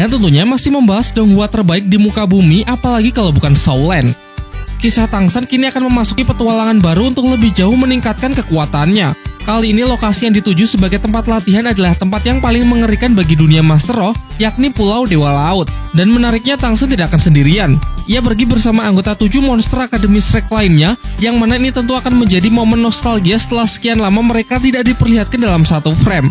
Dan tentunya masih membahas Donghua terbaik di muka bumi, apalagi kalau bukan Shaolan. Kisah Tangsan kini akan memasuki petualangan baru untuk lebih jauh meningkatkan kekuatannya. Kali ini lokasi yang dituju sebagai tempat latihan adalah tempat yang paling mengerikan bagi dunia Master Roh, yakni Pulau Dewa Laut. Dan menariknya Tangsan tidak akan sendirian. Ia pergi bersama anggota 7 monster Akademi Shrek lainnya, yang mana ini tentu akan menjadi momen nostalgia setelah sekian lama mereka tidak diperlihatkan dalam satu frame.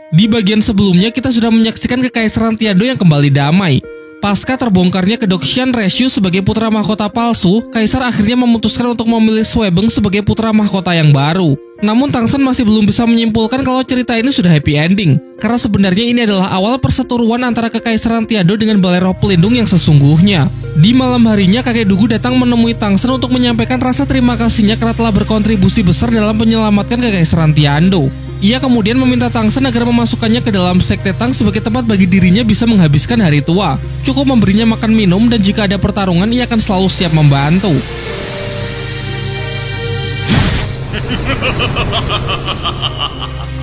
Di bagian sebelumnya kita sudah menyaksikan Kekaisaran Tiado yang kembali damai. Pasca terbongkarnya kedok Xian Reshu sebagai putra mahkota palsu, Kaisar akhirnya memutuskan untuk memilih Suebeng sebagai putra mahkota yang baru. Namun Tangsan masih belum bisa menyimpulkan kalau cerita ini sudah happy ending, karena sebenarnya ini adalah awal perseteruan antara Kekaisaran Tiado dengan Balai Roh Pelindung yang sesungguhnya. Di malam harinya kakek Dugu datang menemui Tangsan untuk menyampaikan rasa terima kasihnya karena telah berkontribusi besar dalam menyelamatkan Kekaisaran Tiado. Ia kemudian meminta Tangsan agar memasukkannya ke dalam sekte Tang sebagai tempat bagi dirinya bisa menghabiskan hari tua. Cukup memberinya makan minum dan jika ada pertarungan ia akan selalu siap membantu.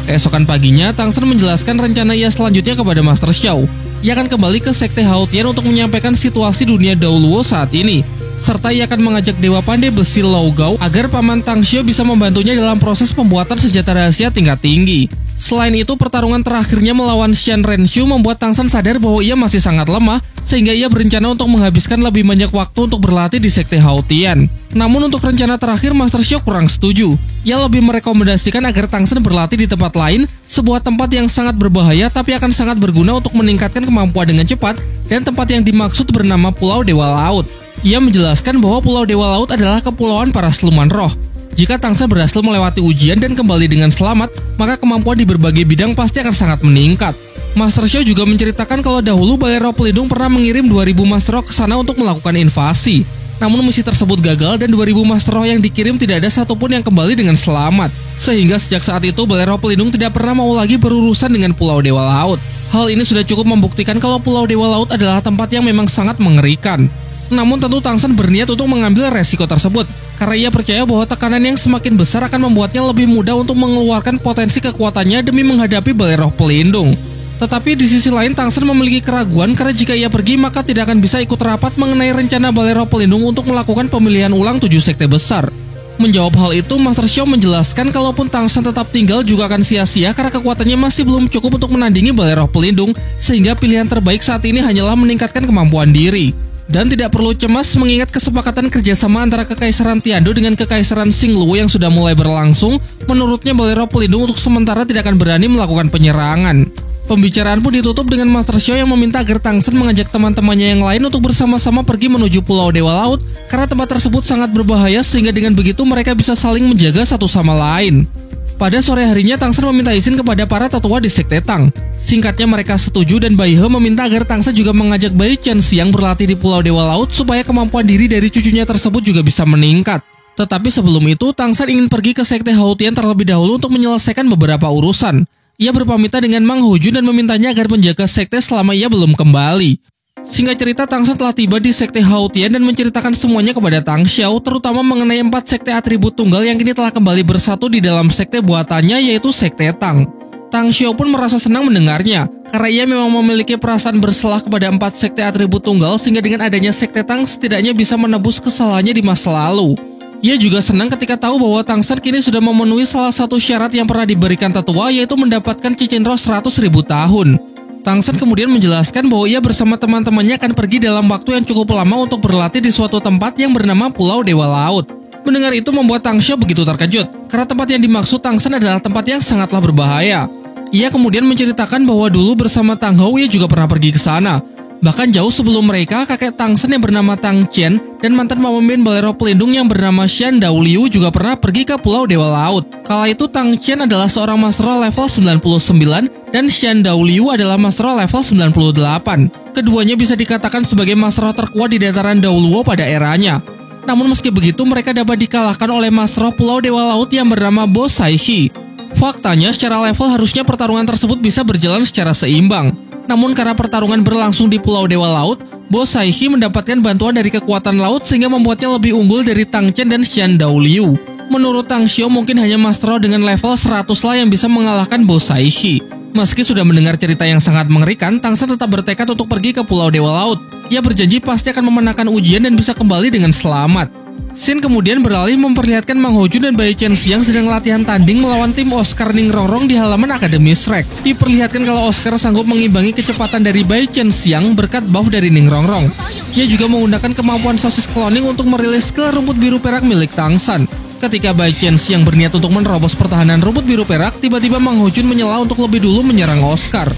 Keesokan paginya, Tangsan menjelaskan rencana ia selanjutnya kepada Master Xiao. Ia akan kembali ke sekte Haotian untuk menyampaikan situasi dunia Daoluo saat ini. Serta ia akan mengajak Dewa Pandai Besi Lao Gao agar Paman Tang Xiao bisa membantunya dalam proses pembuatan senjata rahasia tingkat tinggi. Selain itu, pertarungan terakhirnya melawan Xian Renshu membuat Tangsan sadar bahwa ia masih sangat lemah, sehingga ia berencana untuk menghabiskan lebih banyak waktu untuk berlatih di sekte Haotian. Namun untuk rencana terakhir, Master Xiao kurang setuju. Ia lebih merekomendasikan agar Tangsan berlatih di tempat lain, sebuah tempat yang sangat berbahaya tapi akan sangat berguna untuk meningkatkan kemampuan dengan cepat, dan tempat yang dimaksud bernama Pulau Dewa Laut. Ia menjelaskan bahwa Pulau Dewa Laut adalah kepulauan para siluman roh. Jika Tangsan berhasil melewati ujian dan kembali dengan selamat, maka kemampuan di berbagai bidang pasti akan sangat meningkat. Master Xiao juga menceritakan kalau dahulu Balai Roh Pelindung pernah mengirim 2000 Master Roh ke sana untuk melakukan invasi. Namun misi tersebut gagal dan 2000 Master Roh yang dikirim tidak ada satupun yang kembali dengan selamat. Sehingga sejak saat itu Balai Roh Pelindung tidak pernah mau lagi berurusan dengan Pulau Dewa Laut. Hal ini sudah cukup membuktikan kalau Pulau Dewa Laut adalah tempat yang memang sangat mengerikan. Namun tentu Tangsan berniat untuk mengambil resiko tersebut, karena ia percaya bahwa tekanan yang semakin besar akan membuatnya lebih mudah untuk mengeluarkan potensi kekuatannya demi menghadapi Balai Roh Pelindung. Tetapi di sisi lain Tangsan memiliki keraguan karena jika ia pergi maka tidak akan bisa ikut rapat mengenai rencana Balai Roh Pelindung untuk melakukan pemilihan ulang 7 sekte besar. Menjawab hal itu, Master Xiao menjelaskan kalaupun Tangsan tetap tinggal juga akan sia-sia karena kekuatannya masih belum cukup untuk menandingi Balai Roh Pelindung, sehingga pilihan terbaik saat ini hanyalah meningkatkan kemampuan diri. Dan tidak perlu cemas mengingat kesepakatan kerjasama antara Kekaisaran Tiado dengan Kekaisaran Xingluo yang sudah mulai berlangsung. Menurutnya Balai Roh Pelindung untuk sementara tidak akan berani melakukan penyerangan. Pembicaraan pun ditutup dengan Master Xiao yang meminta agar Tangsan mengajak teman-temannya yang lain untuk bersama-sama pergi menuju Pulau Dewa Laut karena tempat tersebut sangat berbahaya sehingga dengan begitu mereka bisa saling menjaga satu sama lain. Pada sore harinya Tangsan meminta izin kepada para tetua di sekte Tang. Singkatnya mereka setuju dan Bai He meminta agar Tangsan juga mengajak Bai Chen Xiang berlatih di Pulau Dewa Laut supaya kemampuan diri dari cucunya tersebut juga bisa meningkat. Tetapi sebelum itu Tangsan ingin pergi ke sekte Haotian terlebih dahulu untuk menyelesaikan beberapa urusan. Ia berpamitan dengan Mang Hojun dan memintanya agar menjaga sekte selama ia belum kembali. Singkat cerita, Tangsan telah tiba di sekte Haotian dan menceritakan semuanya kepada Tang Xiao, terutama mengenai 4 sekte atribut tunggal yang kini telah kembali bersatu di dalam sekte buatannya, yaitu sekte Tang. Tang Xiao pun merasa senang mendengarnya, karena ia memang memiliki perasaan bersalah kepada 4 sekte atribut tunggal, sehingga dengan adanya sekte Tang setidaknya bisa menebus kesalahannya di masa lalu. Ia juga senang ketika tahu bahwa Tangsan kini sudah memenuhi salah satu syarat yang pernah diberikan tetua, yaitu mendapatkan cincin roh 100.000 tahun. Tangsan kemudian menjelaskan bahwa ia bersama teman-temannya akan pergi dalam waktu yang cukup lama untuk berlatih di suatu tempat yang bernama Pulau Dewa Laut. Mendengar itu membuat Tang Xiao begitu terkejut, karena tempat yang dimaksud Tangsan adalah tempat yang sangatlah berbahaya. Ia kemudian menceritakan bahwa dulu bersama Tang Hou ia juga pernah pergi ke sana. Bahkan jauh sebelum mereka, kakek Tangsan yang bernama Tang Qian dan mantan pemimpin Balai Roh Pelindung yang bernama Xian Daoliu juga pernah pergi ke Pulau Dewa Laut. Kala itu Tang Qian adalah seorang Master Roh level 99 dan Xian Daoliu adalah Master Roh level 98. Keduanya bisa dikatakan sebagai Master Roh terkuat di dataran Daoluo pada eranya. Namun meski begitu mereka dapat dikalahkan oleh Master Roh Pulau Dewa Laut yang bernama Bo Saihi. Faktanya secara level harusnya pertarungan tersebut bisa berjalan secara seimbang. Namun karena pertarungan berlangsung di Pulau Dewa Laut, Bo Saihi mendapatkan bantuan dari kekuatan laut sehingga membuatnya lebih unggul dari Tang Qian dan Xian Daoliu. Menurut Tang Xiao mungkin hanya Master Roh dengan level 100 lah yang bisa mengalahkan Bo Saihi. Meski sudah mendengar cerita yang sangat mengerikan, Tangsan tetap bertekad untuk pergi ke Pulau Dewa Laut. Ia berjanji pasti akan memenangkan ujian dan bisa kembali dengan selamat. Scene kemudian beralih memperlihatkan Mang Hojun dan Bai Qianxiang sedang latihan tanding melawan tim Oscar Ningrongrong di halaman Akademi Shrek. Diperlihatkan kalau Oscar sanggup mengimbangi kecepatan dari Bai Qianxiang berkat buff dari Ningrongrong. Ia juga menggunakan kemampuan sosis cloning untuk merilis skill rumput biru perak milik Tangsan. Ketika Bai Qianxiang berniat untuk menerobos pertahanan rumput biru perak, tiba-tiba Mang Hojun menyela untuk lebih dulu menyerang Oscar.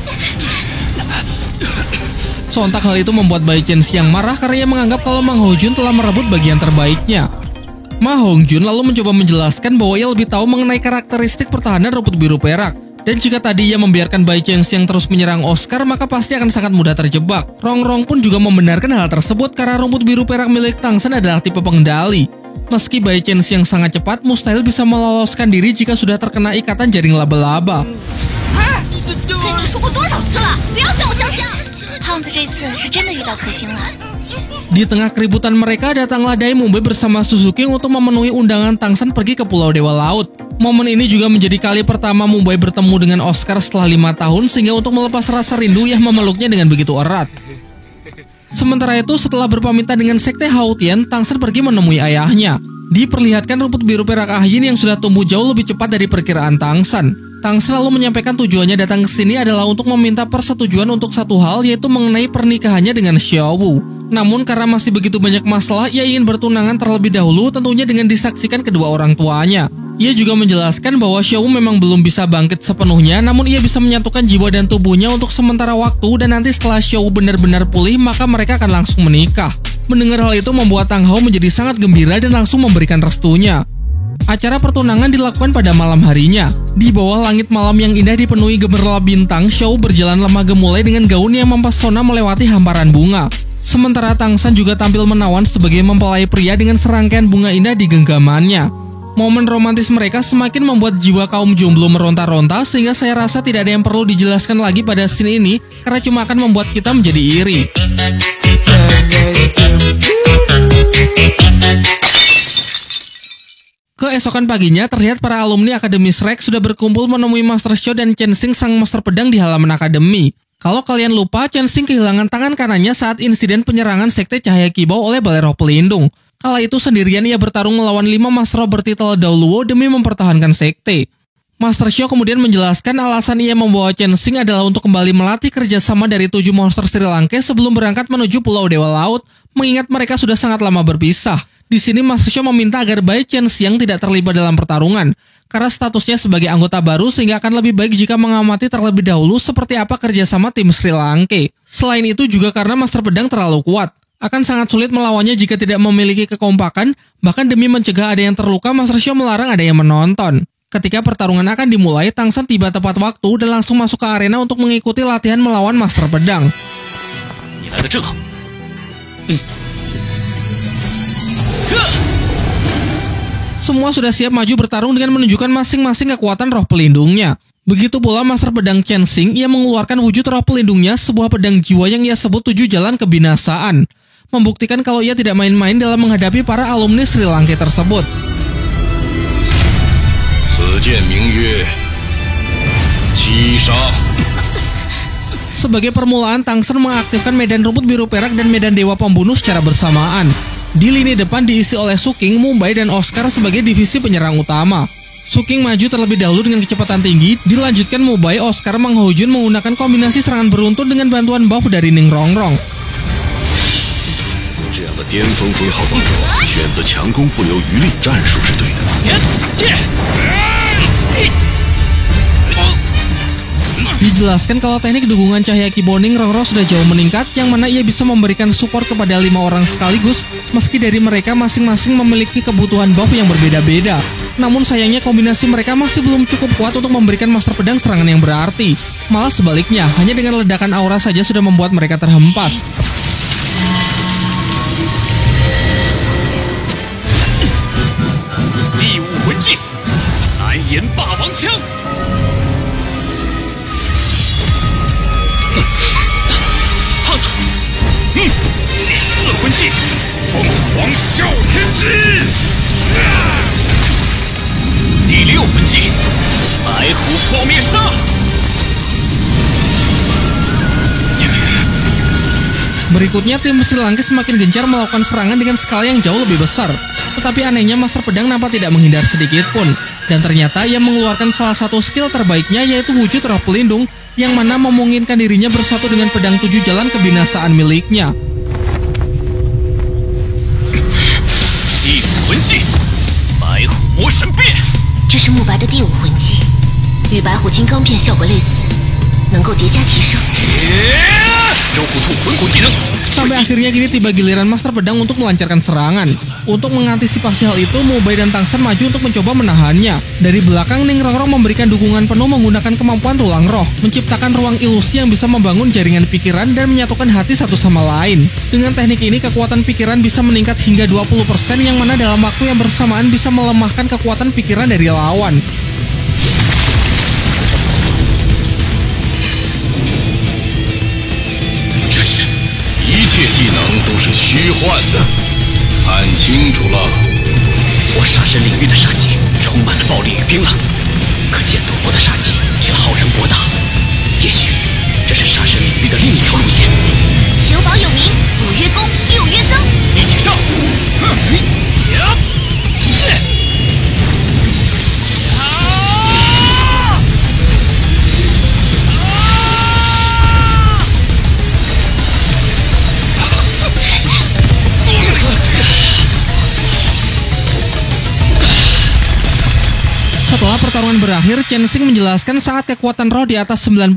Sontak hal itu membuat Bai Qianxiang marah karena ia menganggap kalau Mang Hojun telah merebut bagian terbaiknya. Ma Hongjun lalu mencoba menjelaskan bahwa ia lebih tahu mengenai karakteristik pertahanan rumput biru perak. Dan jika tadi ia membiarkan Bai Qianxiang terus menyerang Oscar, maka pasti akan sangat mudah terjebak. Rongrong pun juga membenarkan hal tersebut karena rumput biru perak milik Tangsan adalah tipe pengendali. Meski Bai Qianxiang sangat cepat, mustahil bisa meloloskan diri jika sudah terkena ikatan jaring laba-laba. Di tengah keributan mereka, datanglah Dai Mumbai bersama Suzuki untuk memenuhi undangan Tangsan pergi ke Pulau Dewa Laut. Momen ini juga menjadi kali pertama Mumbai bertemu dengan Oscar setelah 5 tahun, sehingga untuk melepas rasa rindu ia memeluknya dengan begitu erat. Sementara itu, setelah berpamitan dengan Sekte Haotian, Tangsan pergi menemui ayahnya. Diperlihatkan rumput biru perak Ahyin yang sudah tumbuh jauh lebih cepat dari perkiraan Tangsan. Tangsan lalu menyampaikan tujuannya datang ke sini adalah untuk meminta persetujuan untuk satu hal, yaitu mengenai pernikahannya dengan Xiaowu. Namun karena masih begitu banyak masalah, ia ingin bertunangan terlebih dahulu, tentunya dengan disaksikan kedua orang tuanya. Ia juga menjelaskan bahwa Xiaowu memang belum bisa bangkit sepenuhnya, namun ia bisa menyatukan jiwa dan tubuhnya untuk sementara waktu, dan nanti setelah Xiaowu benar-benar pulih, maka mereka akan langsung menikah. Mendengar hal itu membuat Tang Hao menjadi sangat gembira dan langsung memberikan restunya. Acara pertunangan dilakukan pada malam harinya. Di bawah langit malam yang indah dipenuhi gemerlap bintang, Xiaowu berjalan lemah gemulai dengan gaun yang mempesona melewati hamparan bunga. Sementara Tangsan juga tampil menawan sebagai mempelai pria dengan serangkaian bunga indah di genggamannya. Momen romantis mereka semakin membuat jiwa kaum jomblo meronta-ronta, sehingga saya rasa tidak ada yang perlu dijelaskan lagi pada scene ini, karena cuma akan membuat kita menjadi iri. Keesokan paginya, terlihat para alumni Akademi Shrek sudah berkumpul menemui Master Xiao dan Chen Xing sang master pedang di halaman akademi. Kalau kalian lupa, Chen Xing kehilangan tangan kanannya saat insiden penyerangan Sekte Cahaya Kibau oleh Balai Roh Pelindung. Kala itu sendirian ia bertarung melawan 5 master bertitel Daoluo demi mempertahankan sekte. Master Xiao kemudian menjelaskan alasan ia membawa Chen Xing adalah untuk kembali melatih kerjasama dari 7 monster Sri Lanka sebelum berangkat menuju Pulau Dewa Laut, mengingat mereka sudah sangat lama berpisah. Di sini Master Xiao meminta agar Bai Qianxiang tidak terlibat dalam pertarungan, karena statusnya sebagai anggota baru sehingga akan lebih baik jika mengamati terlebih dahulu seperti apa kerjasama tim Sri Lanka. Selain itu juga karena Master Pedang terlalu kuat. Akan sangat sulit melawannya jika tidak memiliki kekompakan, bahkan demi mencegah ada yang terluka, Master Xiao melarang ada yang menonton. Ketika pertarungan akan dimulai, Tangsan tiba tepat waktu dan langsung masuk ke arena untuk mengikuti latihan melawan Master Pedang. Semua sudah siap maju bertarung dengan menunjukkan masing-masing kekuatan roh pelindungnya. Begitu pula Master Pedang Chen Xing, ia mengeluarkan wujud roh pelindungnya, sebuah pedang jiwa yang ia sebut 7 jalan kebinasaan. Membuktikan kalau ia tidak main-main dalam menghadapi para alumni Sri Lanka tersebut. Sebagai permulaan, Tangsan mengaktifkan medan rumput biru perak dan medan dewa pembunuh secara bersamaan. Di lini depan diisi oleh Suking, Mumbai, dan Oscar sebagai divisi penyerang utama. Suking maju terlebih dahulu dengan kecepatan tinggi, dilanjutkan Mumbai, Oscar, Mang Hojun menggunakan kombinasi serangan beruntun dengan bantuan buff dari Ningrongrong. Dijelaskan kalau teknik dukungan cahaya Kibau Ningrongrong sudah jauh meningkat, yang mana ia bisa memberikan support kepada 5 orang sekaligus, meski dari mereka masing-masing memiliki kebutuhan buff yang berbeda-beda. Namun sayangnya kombinasi mereka masih belum cukup kuat untuk memberikan Master Pedang serangan yang berarti. Malah sebaliknya, hanya dengan ledakan aura saja sudah membuat mereka terhempas. Berikutnya, tim Sri Lanka semakin gencar melakukan serangan dengan skala yang jauh lebih besar. Tetapi anehnya Master Pedang nampak tidak menghindar sedikit pun. Dan ternyata ia mengeluarkan salah satu skill terbaiknya, yaitu wujud roh pelindung, yang mana memungkinkan dirinya bersatu dengan pedang 7 jalan kebinasaan miliknya. 第五魂技，白虎魔神变。这是木白的第5魂技，与白虎金刚变效果类似，能够叠加提升。 周虎兔魂骨技能。 Sampai akhirnya kini tiba giliran Master Pedang untuk melancarkan serangan. Untuk mengantisipasi hal itu, Mubai dan Tangsan maju untuk mencoba menahannya. Dari belakang, Ning Rongrong memberikan dukungan penuh menggunakan kemampuan tulang roh, menciptakan ruang ilusi yang bisa membangun jaringan pikiran dan menyatukan hati satu sama lain. Dengan teknik ini, kekuatan pikiran bisa meningkat hingga 20%, yang mana dalam waktu yang bersamaan bisa melemahkan kekuatan pikiran dari lawan.这是一切技能都是虚幻的，看清楚了。我杀神领域的杀气充满了暴力与冰冷，可剑斗罗的杀气却浩然博大。也许这是杀神领域的另一条路线。九宝有名，5月功，6月增。一起上！Setelah pertarungan berakhir, Chen Xing menjelaskan saat kekuatan roh di atas 95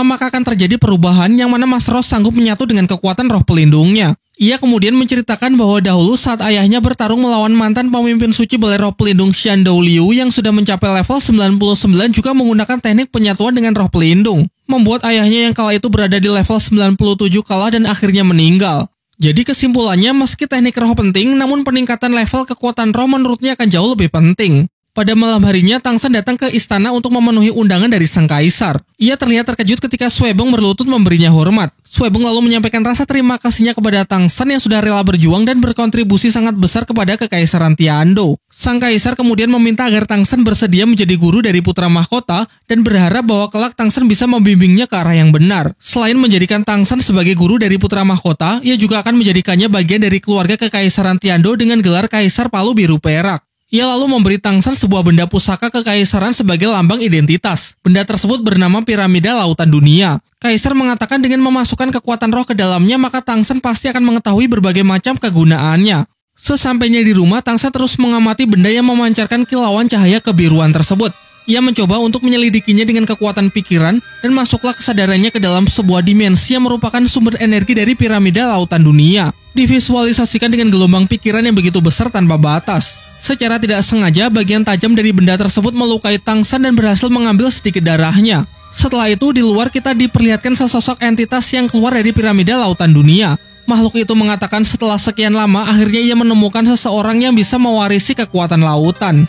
maka akan terjadi perubahan yang mana Mas Roh sanggup menyatu dengan kekuatan roh pelindungnya. Ia kemudian menceritakan bahwa dahulu saat ayahnya bertarung melawan mantan pemimpin suci balai roh pelindung Xiandou Liu yang sudah mencapai level 99 juga menggunakan teknik penyatuan dengan roh pelindung, membuat ayahnya yang kala itu berada di level 97 kalah dan akhirnya meninggal. Jadi kesimpulannya, meski teknik roh penting, namun peningkatan level kekuatan roh menurutnya akan jauh lebih penting. Pada malam harinya, Tangsan datang ke istana untuk memenuhi undangan dari sang kaisar. Ia terlihat terkejut ketika Suebong berlutut memberinya hormat. Suebong lalu menyampaikan rasa terima kasihnya kepada Tangsan yang sudah rela berjuang dan berkontribusi sangat besar kepada kekaisaran Tiandou. Sang kaisar kemudian meminta agar Tangsan bersedia menjadi guru dari putra mahkota dan berharap bahwa kelak Tangsan bisa membimbingnya ke arah yang benar. Selain menjadikan Tangsan sebagai guru dari putra mahkota, ia juga akan menjadikannya bagian dari keluarga kekaisaran Tiandou dengan gelar Kaisar Palu Biru Perak. Ia lalu memberi Tangsan sebuah benda pusaka kekaisaran sebagai lambang identitas. Benda tersebut bernama Piramida Lautan Dunia. Kaisar mengatakan dengan memasukkan kekuatan roh ke dalamnya, maka Tangsan pasti akan mengetahui berbagai macam kegunaannya. Sesampainya di rumah, Tangsan terus mengamati benda yang memancarkan kilauan cahaya kebiruan tersebut. Ia mencoba untuk menyelidikinya dengan kekuatan pikiran dan masuklah kesadarannya ke dalam sebuah dimensi yang merupakan sumber energi dari Piramida Lautan Dunia. Divisualisasikan dengan gelombang pikiran yang begitu besar tanpa batas. Secara tidak sengaja, bagian tajam dari benda tersebut melukai Tangsan dan berhasil mengambil sedikit darahnya. Setelah itu, di luar kita diperlihatkan sesosok entitas yang keluar dari Piramida Lautan Dunia. Makhluk itu mengatakan setelah sekian lama, akhirnya ia menemukan seseorang yang bisa mewarisi kekuatan lautan.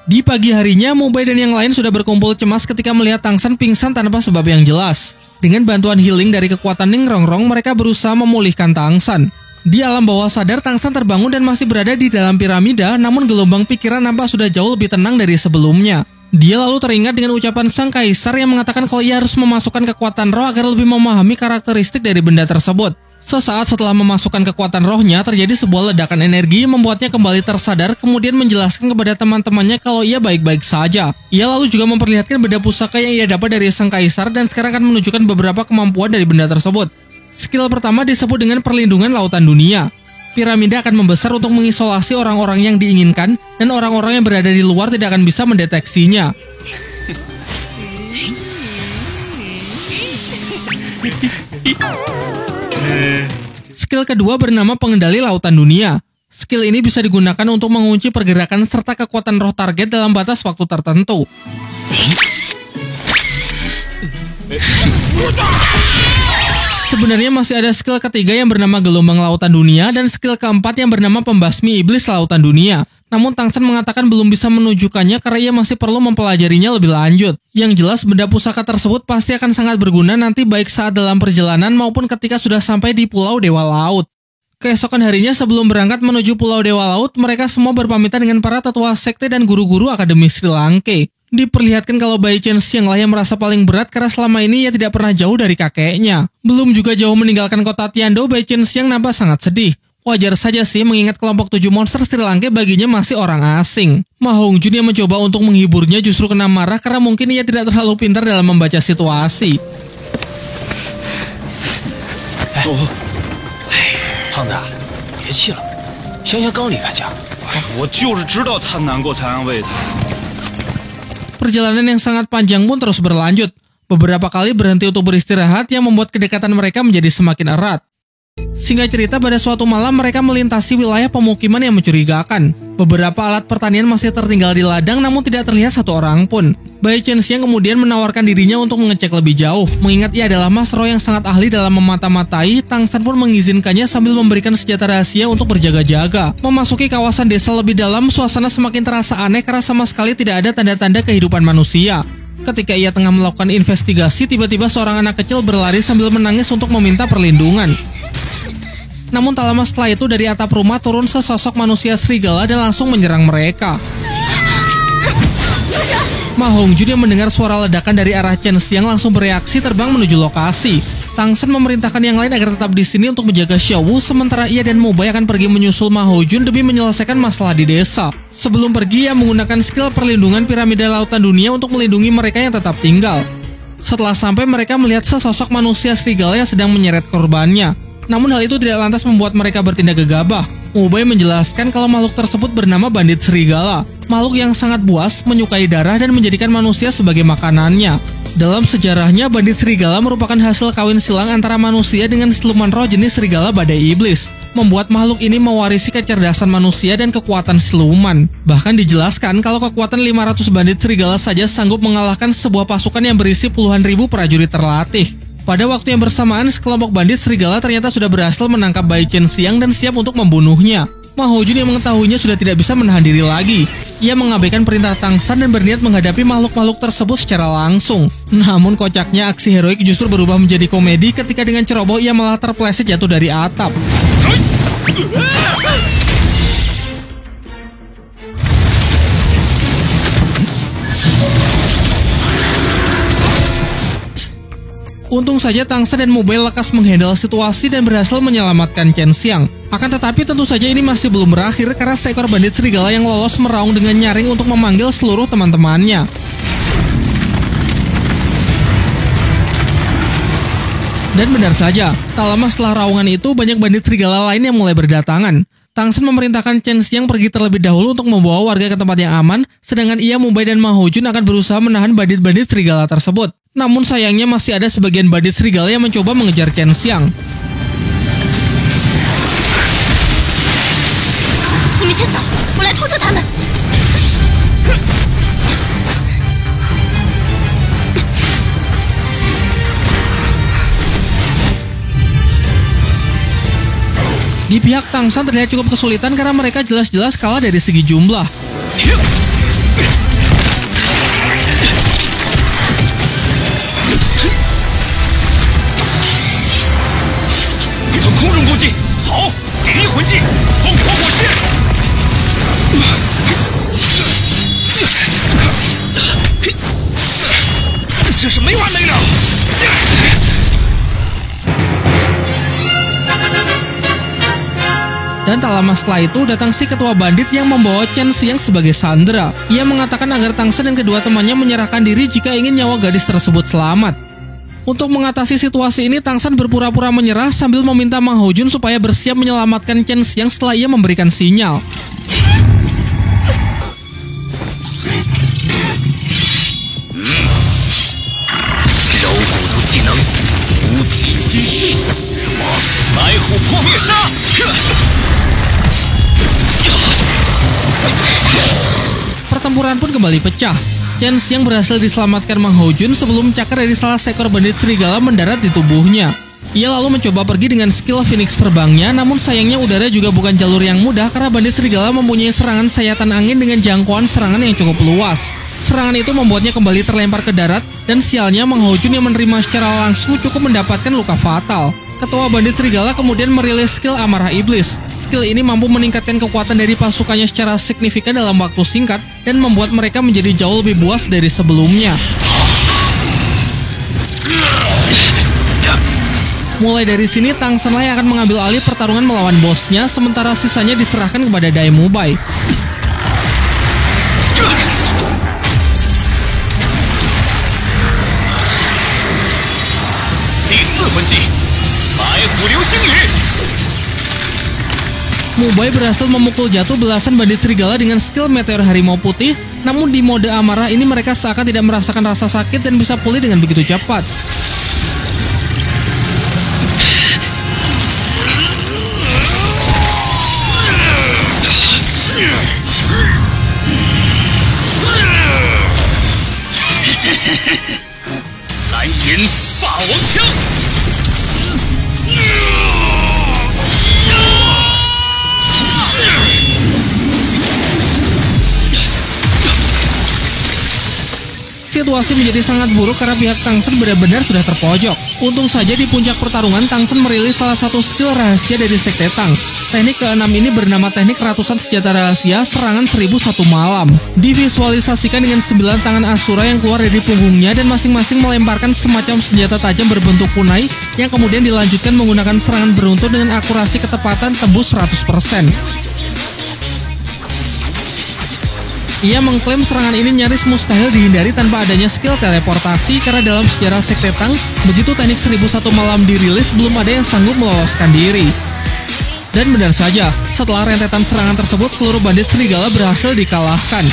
Di pagi harinya, Mubai dan yang lain sudah berkumpul cemas ketika melihat Tangsan pingsan tanpa sebab yang jelas. Dengan bantuan healing dari kekuatan Ning Rongrong, mereka berusaha memulihkan Tangsan. Di alam bawah sadar, Tangsan terbangun dan masih berada di dalam piramida, namun gelombang pikiran nampak sudah jauh lebih tenang dari sebelumnya. Dia lalu teringat dengan ucapan sang kaisar yang mengatakan kalau ia harus memasukkan kekuatan roh agar lebih memahami karakteristik dari benda tersebut. Sesaat setelah memasukkan kekuatan rohnya, terjadi sebuah ledakan energi yang membuatnya kembali tersadar, kemudian menjelaskan kepada teman-temannya kalau ia baik-baik saja. Ia lalu juga memperlihatkan benda pusaka yang ia dapat dari sang kaisar dan sekarang akan menunjukkan beberapa kemampuan dari benda tersebut. Skill pertama disebut dengan perlindungan lautan dunia. Piramida akan membesar untuk mengisolasi orang-orang yang diinginkan dan orang-orang yang berada di luar tidak akan bisa mendeteksinya. Skill kedua bernama pengendali lautan dunia. Skill ini bisa digunakan untuk mengunci pergerakan serta kekuatan roh target dalam batas waktu tertentu. Sebenarnya masih ada skill ketiga yang bernama gelombang lautan dunia dan skill keempat yang bernama pembasmi iblis lautan dunia. Namun Tangsan mengatakan belum bisa menunjukkannya karena ia masih perlu mempelajarinya lebih lanjut. Yang jelas benda pusaka tersebut pasti akan sangat berguna nanti baik saat dalam perjalanan maupun ketika sudah sampai di Pulau Dewa Laut. Keesokan harinya sebelum berangkat menuju Pulau Dewa Laut, mereka semua berpamitan dengan para tetua sekte dan guru-guru Akademi Sri Lanka. Diperlihatkan kalau Bai Qianxiang lah yang merasa paling berat karena selama ini ia tidak pernah jauh dari kakeknya. Belum juga jauh meninggalkan kota Tiandou, Bai Qianxiang nampak sangat sedih. Wajar saja sih mengingat kelompok 7 monster Sri Lanka baginya masih orang asing. Ma Hongjun yang mencoba untuk menghiburnya justru kena marah karena mungkin ia tidak terlalu pintar dalam membaca situasi. 胖子，别气了，香香刚离开家。我就是知道他难过才安慰他。 Perjalanan yang sangat panjang pun terus berlanjut. Beberapa kali berhenti untuk beristirahat yang membuat kedekatan mereka menjadi semakin erat. Singkat cerita, pada suatu malam mereka melintasi wilayah pemukiman yang mencurigakan. Beberapa alat pertanian masih tertinggal di ladang namun tidak terlihat satu orang pun. Bai Qianxiang kemudian menawarkan dirinya untuk mengecek lebih jauh. Mengingat ia adalah Mas Ro yang sangat ahli dalam memata-matai, Tang San pun mengizinkannya sambil memberikan senjata rahasia untuk berjaga-jaga. Memasuki kawasan desa lebih dalam, suasana semakin terasa aneh karena sama sekali tidak ada tanda-tanda kehidupan manusia. Ketika ia tengah melakukan investigasi, tiba-tiba seorang anak kecil berlari sambil menangis untuk meminta perlindungan. Namun tak lama setelah itu dari atap rumah turun sesosok manusia serigala dan langsung menyerang mereka. Ma Hongjun yang mendengar suara ledakan dari arah Qianxiang langsung bereaksi terbang menuju lokasi. Tang San memerintahkan yang lain agar tetap di sini untuk menjaga Xiao Wu, sementara ia dan Mu Bai akan pergi menyusul Ma Hongjun demi menyelesaikan masalah di desa. Sebelum pergi, ia menggunakan skill perlindungan piramida lautan dunia untuk melindungi mereka yang tetap tinggal. Setelah sampai, mereka melihat sesosok manusia serigala yang sedang menyeret korbannya. Namun hal itu tidak lantas membuat mereka bertindak gegabah. Mu Bai menjelaskan kalau makhluk tersebut bernama bandit serigala. Makhluk yang sangat buas, menyukai darah dan menjadikan manusia sebagai makanannya. Dalam sejarahnya, bandit serigala merupakan hasil kawin silang antara manusia dengan siluman roh jenis serigala badai iblis. Membuat makhluk ini mewarisi kecerdasan manusia dan kekuatan siluman. Bahkan dijelaskan kalau kekuatan 500 bandit serigala saja sanggup mengalahkan sebuah pasukan yang berisi puluhan ribu prajurit terlatih. Pada waktu yang bersamaan, sekelompok bandit serigala ternyata sudah berhasil menangkap Bai Qianxiang dan siap untuk membunuhnya. Ma Hongjun yang mengetahuinya sudah tidak bisa menahan diri lagi. Ia mengabaikan perintah Tang San dan berniat menghadapi makhluk-makhluk tersebut secara langsung. Namun kocaknya aksi heroik justru berubah menjadi komedi ketika dengan ceroboh ia malah terpeleset jatuh dari atap. Untung saja Tang San dan Mu Bai lekas menghandle situasi dan berhasil menyelamatkan Qianxiang. Akan tetapi tentu saja ini masih belum berakhir karena seekor bandit serigala yang lolos meraung dengan nyaring untuk memanggil seluruh teman-temannya. Dan benar saja, tak lama setelah raungan itu banyak bandit serigala lain yang mulai berdatangan. Tang San memerintahkan Qianxiang pergi terlebih dahulu untuk membawa warga ke tempat yang aman, sedangkan ia, Mu Bai dan Ma Hongjun akan berusaha menahan bandit-bandit serigala tersebut. Namun sayangnya masih ada sebagian bandit serigala yang mencoba mengejar Qianxiang. 你们先走，我来拖住他们。 Di pihak Tang San terlihat cukup kesulitan karena mereka jelas-jelas kalah dari segi jumlah. 从空中攻击，好，点一魂技，风火火势。这是没完没了。 Dan tak lama setelah itu datang si ketua bandit yang membawa Qianxiang sebagai sandera. Ia mengatakan agar Tang San dan kedua temannya menyerahkan diri jika ingin nyawa gadis tersebut selamat. Untuk mengatasi situasi ini, Tang San berpura-pura menyerah sambil meminta Ma Hongjun supaya bersiap menyelamatkan Qianxiang setelah ia memberikan sinyal. Pertempuran pun kembali pecah. Qianxiang berhasil diselamatkan Ma Hongjun sebelum cakar dari salah seekor bandit serigala mendarat di tubuhnya. Ia lalu mencoba pergi dengan skill Phoenix terbangnya, namun sayangnya udara juga bukan jalur yang mudah karena bandit serigala mempunyai serangan sayatan angin dengan jangkauan serangan yang cukup luas. Serangan itu membuatnya kembali terlempar ke darat, dan sialnya Ma Hongjun yang menerima secara langsung cukup mendapatkan luka fatal. Ketua Bandit Serigala kemudian merilis skill Amarah Iblis. Skill ini mampu meningkatkan kekuatan dari pasukannya secara signifikan dalam waktu singkat dan membuat mereka menjadi jauh lebih buas dari sebelumnya. Mulai dari sini, Tang Shenlai akan mengambil alih pertarungan melawan bosnya, sementara sisanya diserahkan kepada Dai Mubai. Mubai berhasil memukul jatuh belasan bandit serigala dengan skill Meteor Harimau Putih, namun di mode amarah ini mereka seakan tidak merasakan rasa sakit dan bisa pulih dengan begitu cepat. Situasi menjadi sangat buruk karena pihak Tang Shen benar-benar sudah terpojok. Untung saja di puncak pertarungan Tang Shen merilis salah satu skill rahasia dari Sekte Tang. Teknik ke-6 ini bernama teknik ratusan senjata rahasia serangan 1001 malam. Divisualisasikan dengan 9 tangan Asura yang keluar dari punggungnya dan masing-masing melemparkan semacam senjata tajam berbentuk kunai yang kemudian dilanjutkan menggunakan serangan beruntun dengan akurasi ketepatan tembus 100%. Ia mengklaim serangan ini nyaris mustahil dihindari tanpa adanya skill teleportasi karena dalam sejarah Sekte Tang, begitu teknik 1001 malam dirilis belum ada yang sanggup meloloskan diri. Dan benar saja, setelah rentetan serangan tersebut seluruh bandit serigala berhasil dikalahkan.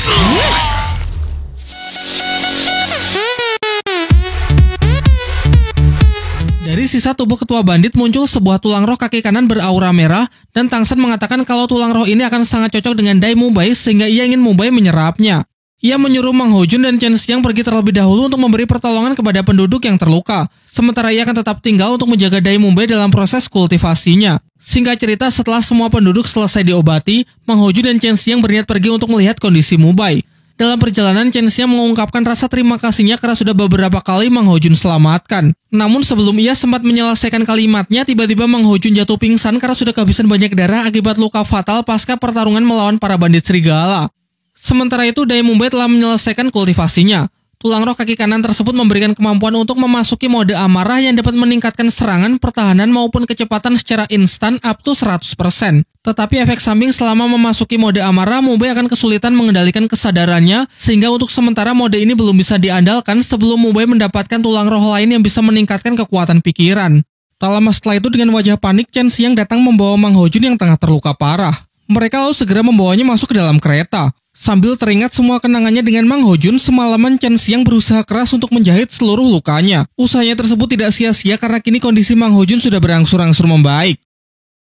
Dari sisa tubuh ketua bandit muncul sebuah tulang roh kaki kanan beraura merah, dan Tang Shen mengatakan kalau tulang roh ini akan sangat cocok dengan Dai Mubai sehingga ia ingin Mubai menyerapnya. Ia menyuruh Mang Hojun dan Chen Xiang pergi terlebih dahulu untuk memberi pertolongan kepada penduduk yang terluka, sementara ia akan tetap tinggal untuk menjaga Dai Mubai dalam proses kultivasinya. Singkat cerita, setelah semua penduduk selesai diobati, Mang Hojun dan Chen Xiang berniat pergi untuk melihat kondisi Mubai. Dalam perjalanan, Chen Xiang mengungkapkan rasa terima kasihnya karena sudah beberapa kali Mang Hojun selamatkan. Namun sebelum ia sempat menyelesaikan kalimatnya, tiba-tiba Mang Hojun jatuh pingsan karena sudah kehabisan banyak darah akibat luka fatal pasca pertarungan melawan para bandit serigala. Sementara itu, Dai Mubai telah menyelesaikan kultivasinya. Tulang roh kaki kanan tersebut memberikan kemampuan untuk memasuki mode amarah yang dapat meningkatkan serangan, pertahanan, maupun kecepatan secara instan up to 100%. Tetapi efek samping selama memasuki mode amarah, Mubai akan kesulitan mengendalikan kesadarannya, sehingga untuk sementara mode ini belum bisa diandalkan sebelum Mubai mendapatkan tulang roh lain yang bisa meningkatkan kekuatan pikiran. Tak lama setelah itu, dengan wajah panik, Chen Xiang datang membawa Mang Hojun yang tengah terluka parah. Mereka lalu segera membawanya masuk ke dalam kereta. Sambil teringat semua kenangannya dengan Mang Hojun, semalaman Chen Xiang berusaha keras untuk menjahit seluruh lukanya. Usahanya tersebut tidak sia-sia karena kini kondisi Mang Hojun sudah berangsur-angsur membaik.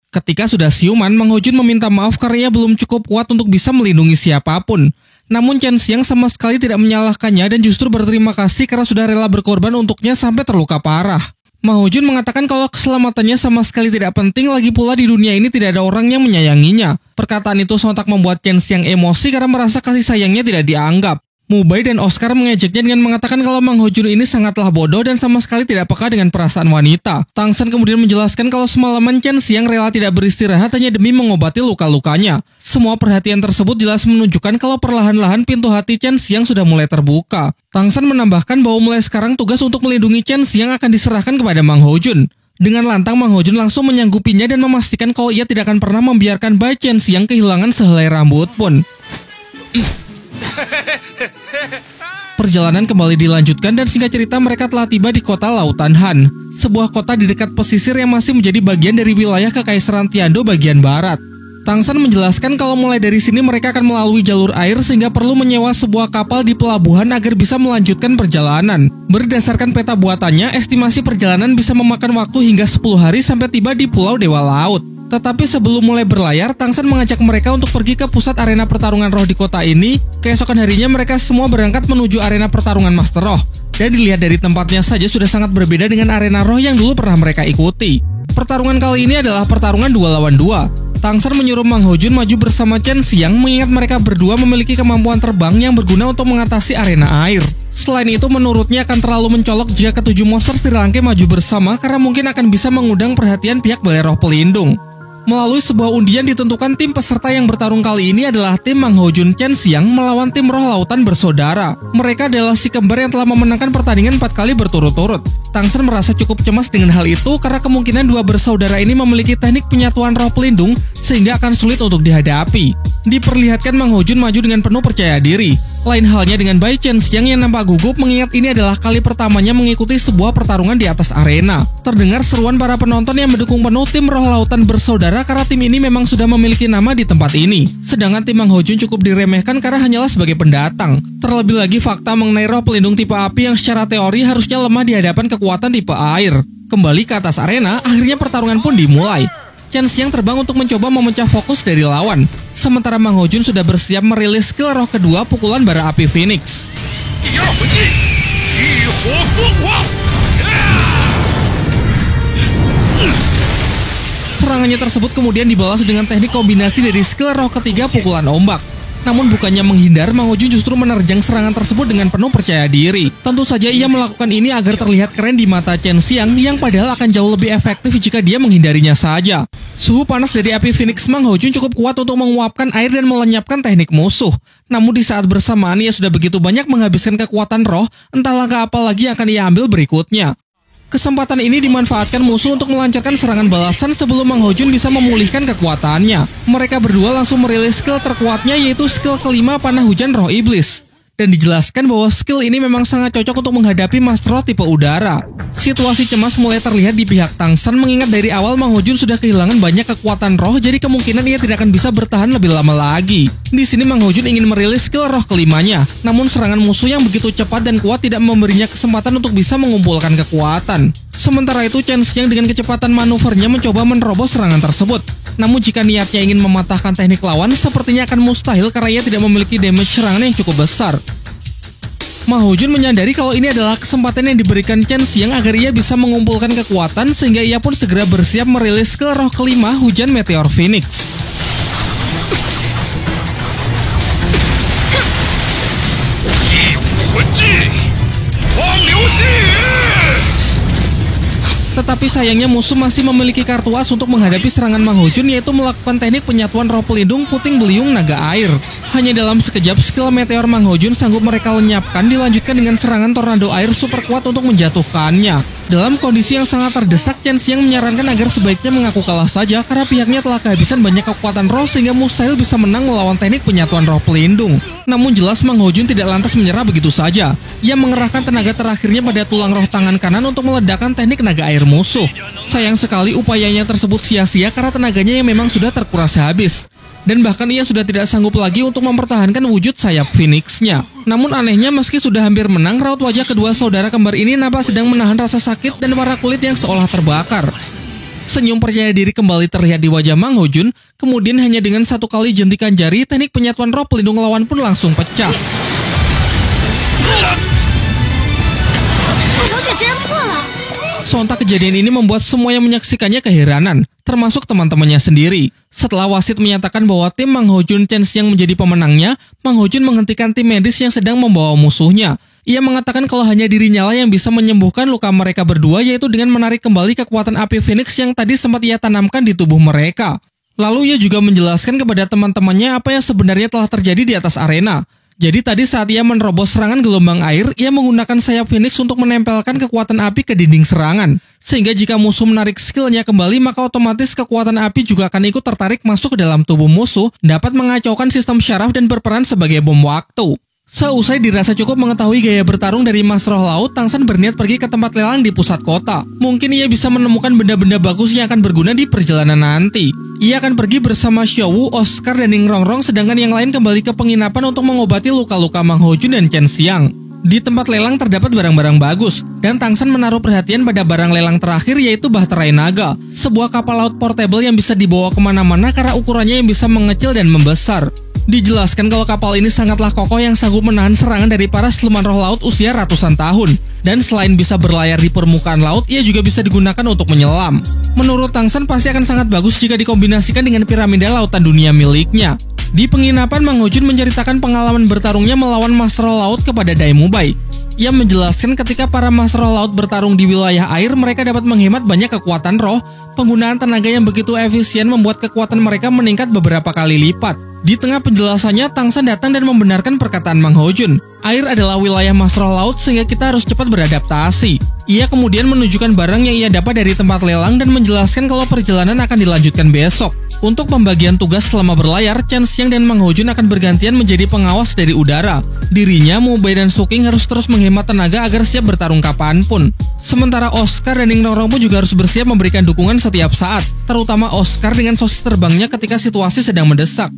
Ketika sudah siuman, Mang Hojun meminta maaf karena ia belum cukup kuat untuk bisa melindungi siapapun. Namun Chen Xiang sama sekali tidak menyalahkannya dan justru berterima kasih karena sudah rela berkorban untuknya sampai terluka parah. Mang Hojun mengatakan kalau keselamatannya sama sekali tidak penting, lagi pula di dunia ini tidak ada orang yang menyayanginya. Perkataan itu sontak membuat Chen Xiang emosi karena merasa kasih sayangnya tidak dianggap. Mubai dan Oscar mengejeknya dengan mengatakan kalau Mang Hojun ini sangatlah bodoh dan sama sekali tidak peka dengan perasaan wanita. Tang Shen kemudian menjelaskan kalau semalaman Chen Xiang rela tidak beristirahat hanya demi mengobati luka-lukanya. Semua perhatian tersebut jelas menunjukkan kalau perlahan-lahan pintu hati Chen Xiang sudah mulai terbuka. Tang Shen menambahkan bahwa mulai sekarang tugas untuk melindungi Chen Xiang akan diserahkan kepada Mang Hojun. Dengan lantang, Mang Hojun langsung menyanggupinya dan memastikan kalau ia tidak akan pernah membiarkan Bai Chen Xiang kehilangan sehelai rambut pun. Perjalanan kembali dilanjutkan dan singkat cerita mereka telah tiba di kota Lautan Han, sebuah kota di dekat pesisir yang masih menjadi bagian dari wilayah Kekaisaran Tiando bagian barat. Tang Shen menjelaskan kalau mulai dari sini mereka akan melalui jalur air sehingga perlu menyewa sebuah kapal di pelabuhan agar bisa melanjutkan perjalanan. Berdasarkan peta buatannya, estimasi perjalanan bisa memakan waktu hingga 10 hari sampai tiba di Pulau Dewa Laut. Tetapi sebelum mulai berlayar, Tang Shen mengajak mereka untuk pergi ke pusat arena pertarungan roh di kota ini. Keesokan harinya mereka semua berangkat menuju arena pertarungan Master Roh. Dan dilihat dari tempatnya saja sudah sangat berbeda dengan arena roh yang dulu pernah mereka ikuti. Pertarungan kali ini adalah pertarungan 2 lawan 2. Tang Shen menyuruh Mang Hojun maju bersama Chen Xiang mengingat mereka berdua memiliki kemampuan terbang yang berguna untuk mengatasi arena air. Selain itu, menurutnya akan terlalu mencolok jika ketujuh monster Sri Lanka maju bersama karena mungkin akan bisa mengundang perhatian pihak Balai Roh Pelindung. Melalui sebuah undian ditentukan tim peserta yang bertarung kali ini adalah tim Mang Ho Jun Chen Xiang melawan tim Roh Lautan Bersaudara. Mereka adalah si kembar yang telah memenangkan pertandingan 4 kali berturut-turut. Tang Shen merasa cukup cemas dengan hal itu karena kemungkinan dua bersaudara ini memiliki teknik penyatuan roh pelindung sehingga akan sulit untuk dihadapi. Diperlihatkan Mang Ho Jun maju dengan penuh percaya diri. Lain halnya dengan Bai Chen Xiang yang nampak gugup mengingat ini adalah kali pertamanya mengikuti sebuah pertarungan di atas arena. Terdengar seruan para penonton yang mendukung penuh tim Roh Lautan Bersaudara karena tim ini memang sudah memiliki nama di tempat ini. Sedangkan tim Mang Ho Jun cukup diremehkan karena hanyalah sebagai pendatang. Terlebih lagi fakta mengenai roh pelindung tipe api yang secara teori harusnya lemah di hadapan kekuatan tipe air. Kembali ke atas arena, akhirnya pertarungan pun dimulai. Chen Xiang terbang untuk mencoba memecah fokus dari lawan. Sementara Mang Ho Jun sudah bersiap merilis skill roh kedua pukulan bara api Phoenix. Serangannya tersebut kemudian dibalas dengan teknik kombinasi dari skill roh ketiga pukulan ombak. Namun bukannya menghindar, Mang Ho Jun justru menerjang serangan tersebut dengan penuh percaya diri. Tentu saja ia melakukan ini agar terlihat keren di mata Chen Xiang yang padahal akan jauh lebih efektif jika dia menghindarinya saja. Suhu panas dari api Phoenix Mang Ho Jun cukup kuat untuk menguapkan air dan melenyapkan teknik musuh. Namun di saat bersamaan ia sudah begitu banyak menghabiskan kekuatan roh, entah langkah apa lagi akan ia ambil berikutnya. Kesempatan ini dimanfaatkan musuh untuk melancarkan serangan balasan sebelum Mang Ho Jun bisa memulihkan kekuatannya. Mereka berdua langsung merilis skill terkuatnya yaitu skill kelima panah hujan roh iblis. Dan dijelaskan bahwa skill ini memang sangat cocok untuk menghadapi Master Roh tipe udara. Situasi cemas mulai terlihat di pihak Tang Shen mengingat dari awal Mang Ho Jun sudah kehilangan banyak kekuatan roh, jadi kemungkinan ia tidak akan bisa bertahan lebih lama lagi. Di sini Mang Ho Jun ingin merilis skill roh kelimanya, namun serangan musuh yang begitu cepat dan kuat tidak memberinya kesempatan untuk bisa mengumpulkan kekuatan. Sementara itu Chen Xiang dengan kecepatan manuvernya mencoba menerobos serangan tersebut. Namun jika niatnya ingin mematahkan teknik lawan, sepertinya akan mustahil karena ia tidak memiliki damage serangan yang cukup besar. Mang Ho Jun menyadari kalau ini adalah kesempatan yang diberikan Chen Xiang agar ia bisa mengumpulkan kekuatan sehingga ia pun segera bersiap merilis skill roh kelima hujan meteor Phoenix. Tetapi sayangnya musuh masih memiliki kartu as untuk menghadapi serangan Mang Ho Jun yaitu melakukan teknik penyatuan roh pelindung puting beliung naga air. Hanya dalam sekejap skill meteor Mang Ho Jun sanggup mereka lenyapkan dilanjutkan dengan serangan tornado air super kuat untuk menjatuhkannya. Dalam kondisi yang sangat terdesak, Chen Xiang menyarankan agar sebaiknya mengaku kalah saja karena pihaknya telah kehabisan banyak kekuatan roh sehingga mustahil bisa menang melawan teknik penyatuan roh pelindung. Namun jelas Mang Ho Jun tidak lantas menyerah begitu saja. Ia mengerahkan tenaga terakhirnya pada tulang roh tangan kanan untuk meledakkan teknik naga air musuh. Sayang sekali upayanya tersebut sia-sia karena tenaganya yang memang sudah terkuras habis. Dan bahkan ia sudah tidak sanggup lagi untuk mempertahankan wujud sayap Phoenix-nya. Namun anehnya meski sudah hampir menang, raut wajah kedua saudara kembar ini nampak sedang menahan rasa sakit dan warna kulit yang seolah terbakar. Senyum percaya diri kembali terlihat di wajah Mang Ho Jun, kemudian hanya dengan satu kali jentikan jari, teknik penyatuan roh pelindung lawan pun langsung pecah. Sontak kejadian ini membuat semua yang menyaksikannya keheranan, termasuk teman-temannya sendiri. Setelah wasit menyatakan bahwa tim Mang Ho Jun Chen Xiang menjadi pemenangnya, Mang Ho Jun menghentikan tim medis yang sedang membawa musuhnya. Ia mengatakan kalau hanya dirinya lah yang bisa menyembuhkan luka mereka berdua, yaitu dengan menarik kembali kekuatan api Phoenix yang tadi sempat ia tanamkan di tubuh mereka. Lalu ia juga menjelaskan kepada teman-temannya apa yang sebenarnya telah terjadi di atas arena. Jadi tadi saat ia menerobos serangan gelombang air, ia menggunakan sayap Phoenix untuk menempelkan kekuatan api ke dinding serangan. Sehingga jika musuh menarik skillnya kembali, maka otomatis kekuatan api juga akan ikut tertarik masuk ke dalam tubuh musuh, dapat mengacaukan sistem syaraf dan berperan sebagai bom waktu. Seusai dirasa cukup mengetahui gaya bertarung dari Mas Roh Laut, Tang Shen berniat pergi ke tempat lelang di pusat kota. Mungkin ia bisa menemukan benda-benda bagus yang akan berguna di perjalanan nanti. Ia akan pergi bersama Xiao Wu, Oscar, dan Ning Rongrong, sedangkan yang lain kembali ke penginapan untuk mengobati luka-luka Mang Ho Jun dan Chen Xiang. Di tempat lelang terdapat barang-barang bagus, dan Tang Shen menaruh perhatian pada barang lelang terakhir yaitu Bahterai Naga, sebuah kapal laut portable yang bisa dibawa kemana-mana karena ukurannya yang bisa mengecil dan membesar. Dijelaskan kalau kapal ini sangatlah kokoh yang sanggup menahan serangan dari para siluman roh laut usia ratusan tahun. Dan selain bisa berlayar di permukaan laut, ia juga bisa digunakan untuk menyelam. Menurut Tang Shen pasti akan sangat bagus jika dikombinasikan dengan piramida lautan dunia miliknya. Di penginapan, Mang Ho Jun menceritakan pengalaman bertarungnya melawan Master Roh Laut kepada Dai Mubai. Ia menjelaskan ketika para master roh laut bertarung di wilayah air, mereka dapat menghemat banyak kekuatan roh. Penggunaan tenaga yang begitu efisien membuat kekuatan mereka meningkat beberapa kali lipat. Di tengah penjelasannya, Tang San datang dan membenarkan perkataan Mang Hojun. Air adalah wilayah master roh laut sehingga kita harus cepat beradaptasi. Ia kemudian menunjukkan barang yang ia dapat dari tempat lelang dan menjelaskan kalau perjalanan akan dilanjutkan besok. Untuk pembagian tugas selama berlayar, Chen Xiang dan Mang Hojun akan bergantian menjadi pengawas dari udara. Dirinya, Mu Bai dan Su King harus terus menghemat tenaga agar siap bertarung kapanpun. Sementara Oscar dan Ning Rongrong pun juga harus bersiap memberikan dukungan setiap saat, terutama Oscar dengan sosis terbangnya ketika situasi sedang mendesak.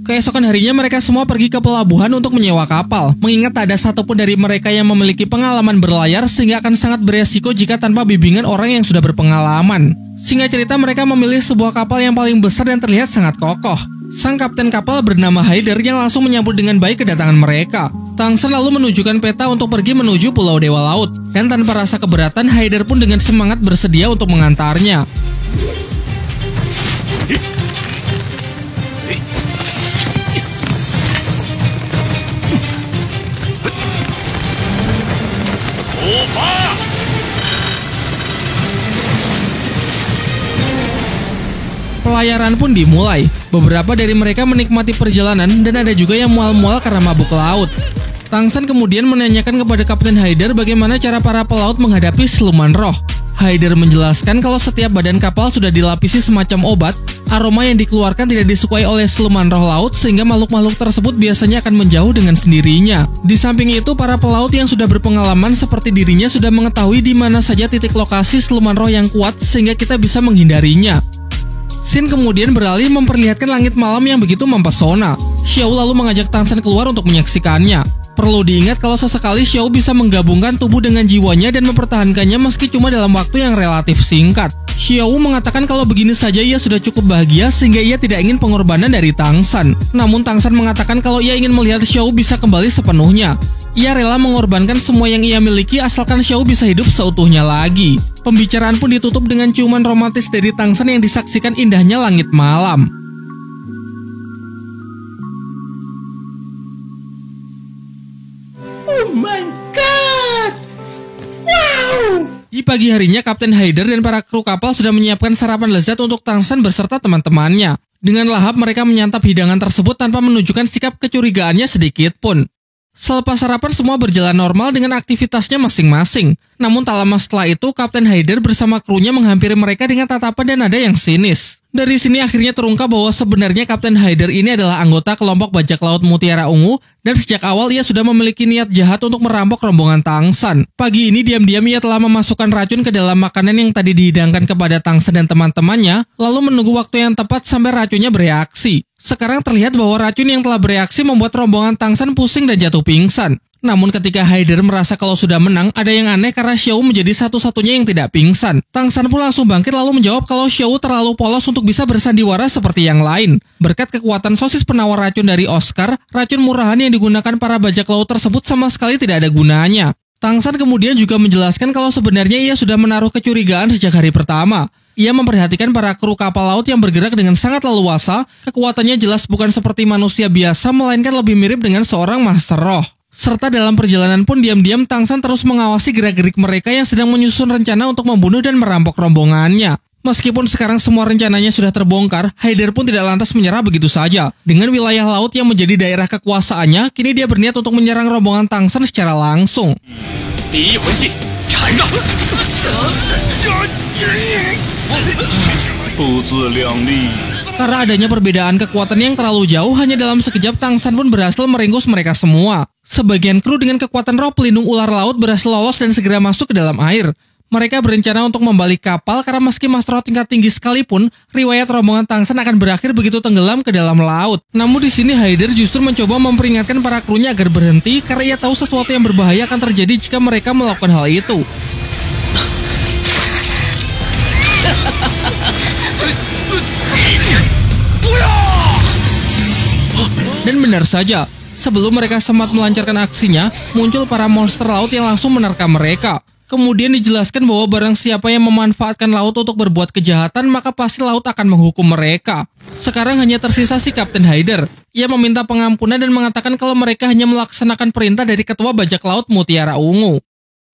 Keesokan harinya mereka semua pergi ke pelabuhan untuk menyewa kapal, mengingat tak ada satupun dari mereka yang memiliki pengalaman berlayar sehingga akan sangat beresiko jika tanpa bimbingan orang yang sudah berpengalaman. Singkat cerita, mereka memilih sebuah kapal yang paling besar dan terlihat sangat kokoh. Sang kapten kapal bernama Haider yang langsung menyambut dengan baik kedatangan mereka. Tang San lalu menunjukkan peta untuk pergi menuju Pulau Dewa Laut, dan tanpa rasa keberatan, Haider pun dengan semangat bersedia untuk mengantarnya. Pelayaran pun dimulai. Beberapa dari mereka menikmati perjalanan dan ada juga yang mual-mual karena mabuk laut. Tang San kemudian menanyakan kepada Kapten Haider bagaimana cara para pelaut menghadapi siluman roh. Haider menjelaskan kalau setiap badan kapal sudah dilapisi semacam obat. Aroma yang dikeluarkan tidak disukai oleh siluman roh laut sehingga makhluk-makhluk tersebut biasanya akan menjauh dengan sendirinya. Di samping itu, para pelaut yang sudah berpengalaman seperti dirinya sudah mengetahui di mana saja titik lokasi siluman roh yang kuat sehingga kita bisa menghindarinya. Sin kemudian beralih memperlihatkan langit malam yang begitu mempesona. Xiao lalu mengajak Tang San keluar untuk menyaksikannya. Perlu diingat kalau sesekali Xiao bisa menggabungkan tubuh dengan jiwanya dan mempertahankannya meski cuma dalam waktu yang relatif singkat. Xiao mengatakan kalau begini saja ia sudah cukup bahagia sehingga ia tidak ingin pengorbanan dari Tang San. Namun Tang San mengatakan kalau ia ingin melihat Xiao bisa kembali sepenuhnya. Ia rela mengorbankan semua yang ia miliki asalkan Xiao bisa hidup seutuhnya lagi. Pembicaraan pun ditutup dengan ciuman romantis dari Tang San yang disaksikan indahnya langit malam. Oh my god! Wow! Di pagi harinya, Kapten Haider dan para kru kapal sudah menyiapkan sarapan lezat untuk Tang San beserta teman-temannya. Dengan lahap mereka menyantap hidangan tersebut tanpa menunjukkan sikap kecurigaannya sedikit pun. Selepas sarapan, semua berjalan normal dengan aktivitasnya masing-masing. Namun tak lama setelah itu, Kapten Haider bersama krunya menghampiri mereka dengan tatapan dan nada yang sinis. Dari sini akhirnya terungkap bahwa sebenarnya Kapten Haider ini adalah anggota kelompok bajak laut Mutiara Ungu, dan sejak awal ia sudah memiliki niat jahat untuk merampok rombongan Tang San. Pagi ini diam-diam ia telah memasukkan racun ke dalam makanan yang tadi dihidangkan kepada Tang San dan teman-temannya, lalu menunggu waktu yang tepat sampai racunnya bereaksi. Sekarang terlihat bahwa racun yang telah bereaksi membuat rombongan Tang San pusing dan jatuh pingsan. Namun ketika Haider merasa kalau sudah menang, ada yang aneh karena Xiao menjadi satu-satunya yang tidak pingsan. Tang San pun langsung bangkit lalu menjawab kalau Xiao terlalu polos untuk bisa bersandiwara seperti yang lain. Berkat kekuatan sosis penawar racun dari Oscar, racun murahan yang digunakan para bajak laut tersebut sama sekali tidak ada gunanya. Tang San kemudian juga menjelaskan kalau sebenarnya ia sudah menaruh kecurigaan sejak hari pertama. Ia memperhatikan para kru kapal laut yang bergerak dengan sangat leluasa, kekuatannya jelas bukan seperti manusia biasa, melainkan lebih mirip dengan seorang master roh. Serta dalam perjalanan pun diam-diam Tang San terus mengawasi gerak-gerik mereka yang sedang menyusun rencana untuk membunuh dan merampok rombongannya. Meskipun sekarang semua rencananya sudah terbongkar, Haider pun tidak lantas menyerah begitu saja. Dengan wilayah laut yang menjadi daerah kekuasaannya, kini dia berniat untuk menyerang rombongan Tang San secara langsung. Karena adanya perbedaan kekuatan yang terlalu jauh, hanya dalam sekejap Tang San pun berhasil meringkus mereka semua. Sebagian kru dengan kekuatan roh pelindung ular laut berhasil lolos dan segera masuk ke dalam air. Mereka berencana untuk membalik kapal karena meski master roh tingkat tinggi sekalipun, riwayat rombongan Tang San akan berakhir begitu tenggelam ke dalam laut. Namun di sini Haider justru mencoba memperingatkan para krunya agar berhenti karena ia tahu sesuatu yang berbahaya akan terjadi jika mereka melakukan hal itu. Dan benar saja, sebelum mereka sempat melancarkan aksinya, muncul para monster laut yang langsung menerkam mereka. Kemudian dijelaskan bahwa barang siapa yang memanfaatkan laut untuk berbuat kejahatan, maka pasti laut akan menghukum mereka. Sekarang hanya tersisa si Kapten Hyder. Ia meminta pengampunan dan mengatakan kalau mereka hanya melaksanakan perintah dari ketua bajak laut Mutiara Ungu.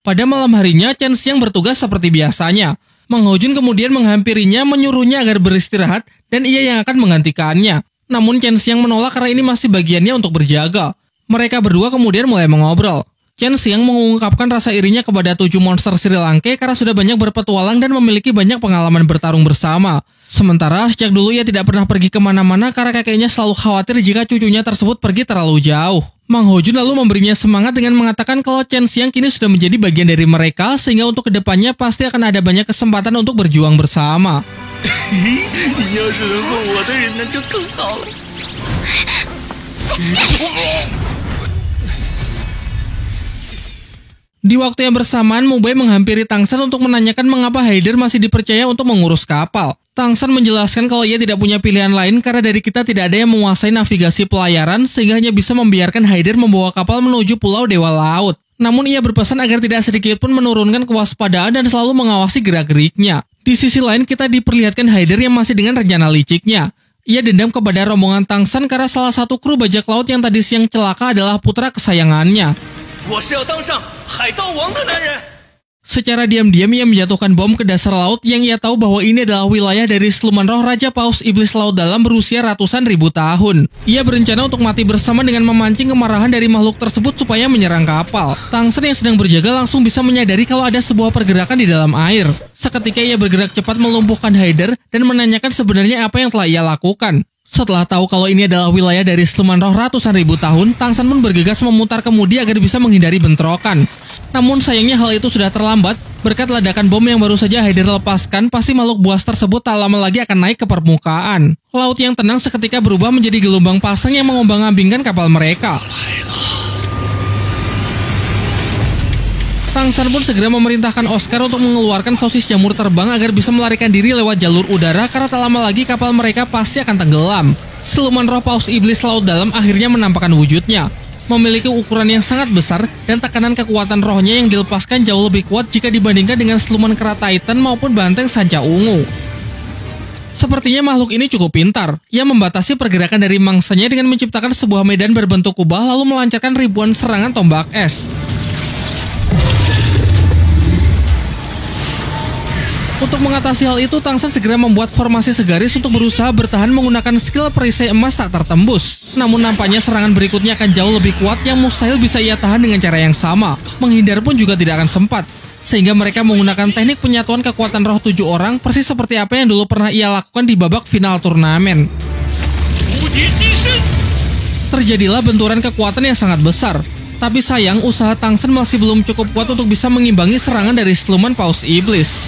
Pada malam harinya, Chen Xiang bertugas seperti biasanya. Mang Ho Jun kemudian menghampirinya, menyuruhnya agar beristirahat dan ia yang akan menggantikannya. Namun Chen Xiang menolak karena ini masih bagiannya untuk berjaga. Mereka berdua kemudian mulai mengobrol. Chen Xiang mengungkapkan rasa irinya kepada 7 monster Sri Lanka karena sudah banyak berpetualang dan memiliki banyak pengalaman bertarung bersama. Sementara sejak dulu ia tidak pernah pergi kemana-mana karena kakeknya selalu khawatir jika cucunya tersebut pergi terlalu jauh. Mang Ho Jun lalu memberinya semangat dengan mengatakan kalau Chen Xiang kini sudah menjadi bagian dari mereka sehingga untuk kedepannya pasti akan ada banyak kesempatan untuk berjuang bersama. Di waktu yang bersamaan, Mubai menghampiri Tang San untuk menanyakan mengapa Hyder masih dipercaya untuk mengurus kapal. Tang San menjelaskan kalau ia tidak punya pilihan lain karena dari kita tidak ada yang menguasai navigasi pelayaran sehingga hanya bisa membiarkan Hyder membawa kapal menuju Pulau Dewa Laut. Namun ia berpesan agar tidak sedikit pun menurunkan kewaspadaan dan selalu mengawasi gerak-geriknya. Di sisi lain kita diperlihatkan Hyder yang masih dengan rencana liciknya. Ia dendam kepada rombongan Tang San karena salah satu kru bajak laut yang tadi siang celaka adalah putra kesayangannya. Secara diam-diam ia menjatuhkan bom ke dasar laut yang ia tahu bahwa ini adalah wilayah dari siluman roh Raja Paus Iblis Laut Dalam berusia ratusan ribu tahun. Ia berencana untuk mati bersama dengan memancing kemarahan dari makhluk tersebut supaya menyerang kapal. Tang San yang sedang berjaga langsung bisa menyadari kalau ada sebuah pergerakan di dalam air. Seketika ia bergerak cepat melumpuhkan Hyder dan menanyakan sebenarnya apa yang telah ia lakukan. Setelah tahu kalau ini adalah wilayah dari siluman roh ratusan ribu tahun, Tang San pun bergegas memutar kemudi agar bisa menghindari bentrokan. Namun sayangnya hal itu sudah terlambat, berkat ledakan bom yang baru saja Hyder lepaskan, pasti makhluk buas tersebut tak lama lagi akan naik ke permukaan. Laut yang tenang seketika berubah menjadi gelombang pasang yang mengombang-ambingkan kapal mereka. Tang San pun segera memerintahkan Oscar untuk mengeluarkan sosis jamur terbang agar bisa melarikan diri lewat jalur udara karena tak lama lagi kapal mereka pasti akan tenggelam. Siluman roh Paus Iblis Laut Dalam akhirnya menampakkan wujudnya. Memiliki ukuran yang sangat besar dan tekanan kekuatan rohnya yang dilepaskan jauh lebih kuat jika dibandingkan dengan siluman kera Titan maupun banteng sanca ungu. Sepertinya makhluk ini cukup pintar. Ia membatasi pergerakan dari mangsanya dengan menciptakan sebuah medan berbentuk kubah lalu melancarkan ribuan serangan tombak es. Untuk mengatasi hal itu, Tang San segera membuat formasi segaris untuk berusaha bertahan menggunakan skill perisai emas tak tertembus. Namun nampaknya serangan berikutnya akan jauh lebih kuat yang mustahil bisa ia tahan dengan cara yang sama. Menghindar pun juga tidak akan sempat. Sehingga mereka menggunakan teknik penyatuan kekuatan roh 7 orang persis seperti apa yang dulu pernah ia lakukan di babak final turnamen. Terjadilah benturan kekuatan yang sangat besar. Tapi sayang, usaha Tang San masih belum cukup kuat untuk bisa mengimbangi serangan dari siluman Paus Iblis.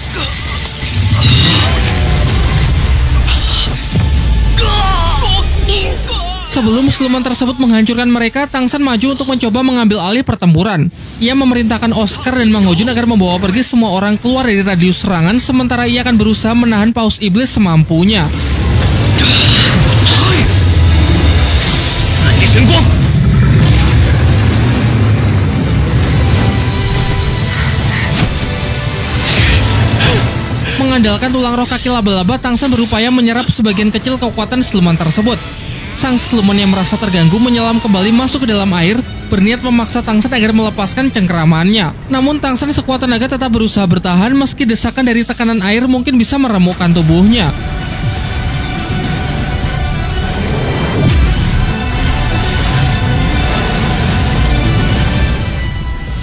Sebelum siluman tersebut menghancurkan mereka, Tang San maju untuk mencoba mengambil alih pertempuran. Ia memerintahkan Oscar dan Mang Ho Jun agar membawa pergi semua orang keluar dari radius serangan, sementara ia akan berusaha menahan Paus Iblis semampunya. Mengandalkan tulang roh kaki laba-laba, Tang San berupaya menyerap sebagian kecil kekuatan siluman tersebut. Sang siluman yang merasa terganggu menyelam kembali masuk ke dalam air, berniat memaksa Tang San agar melepaskan cengkeramannya. Namun Tang San sekuat tenaga tetap berusaha bertahan meski desakan dari tekanan air mungkin bisa meremukkan tubuhnya.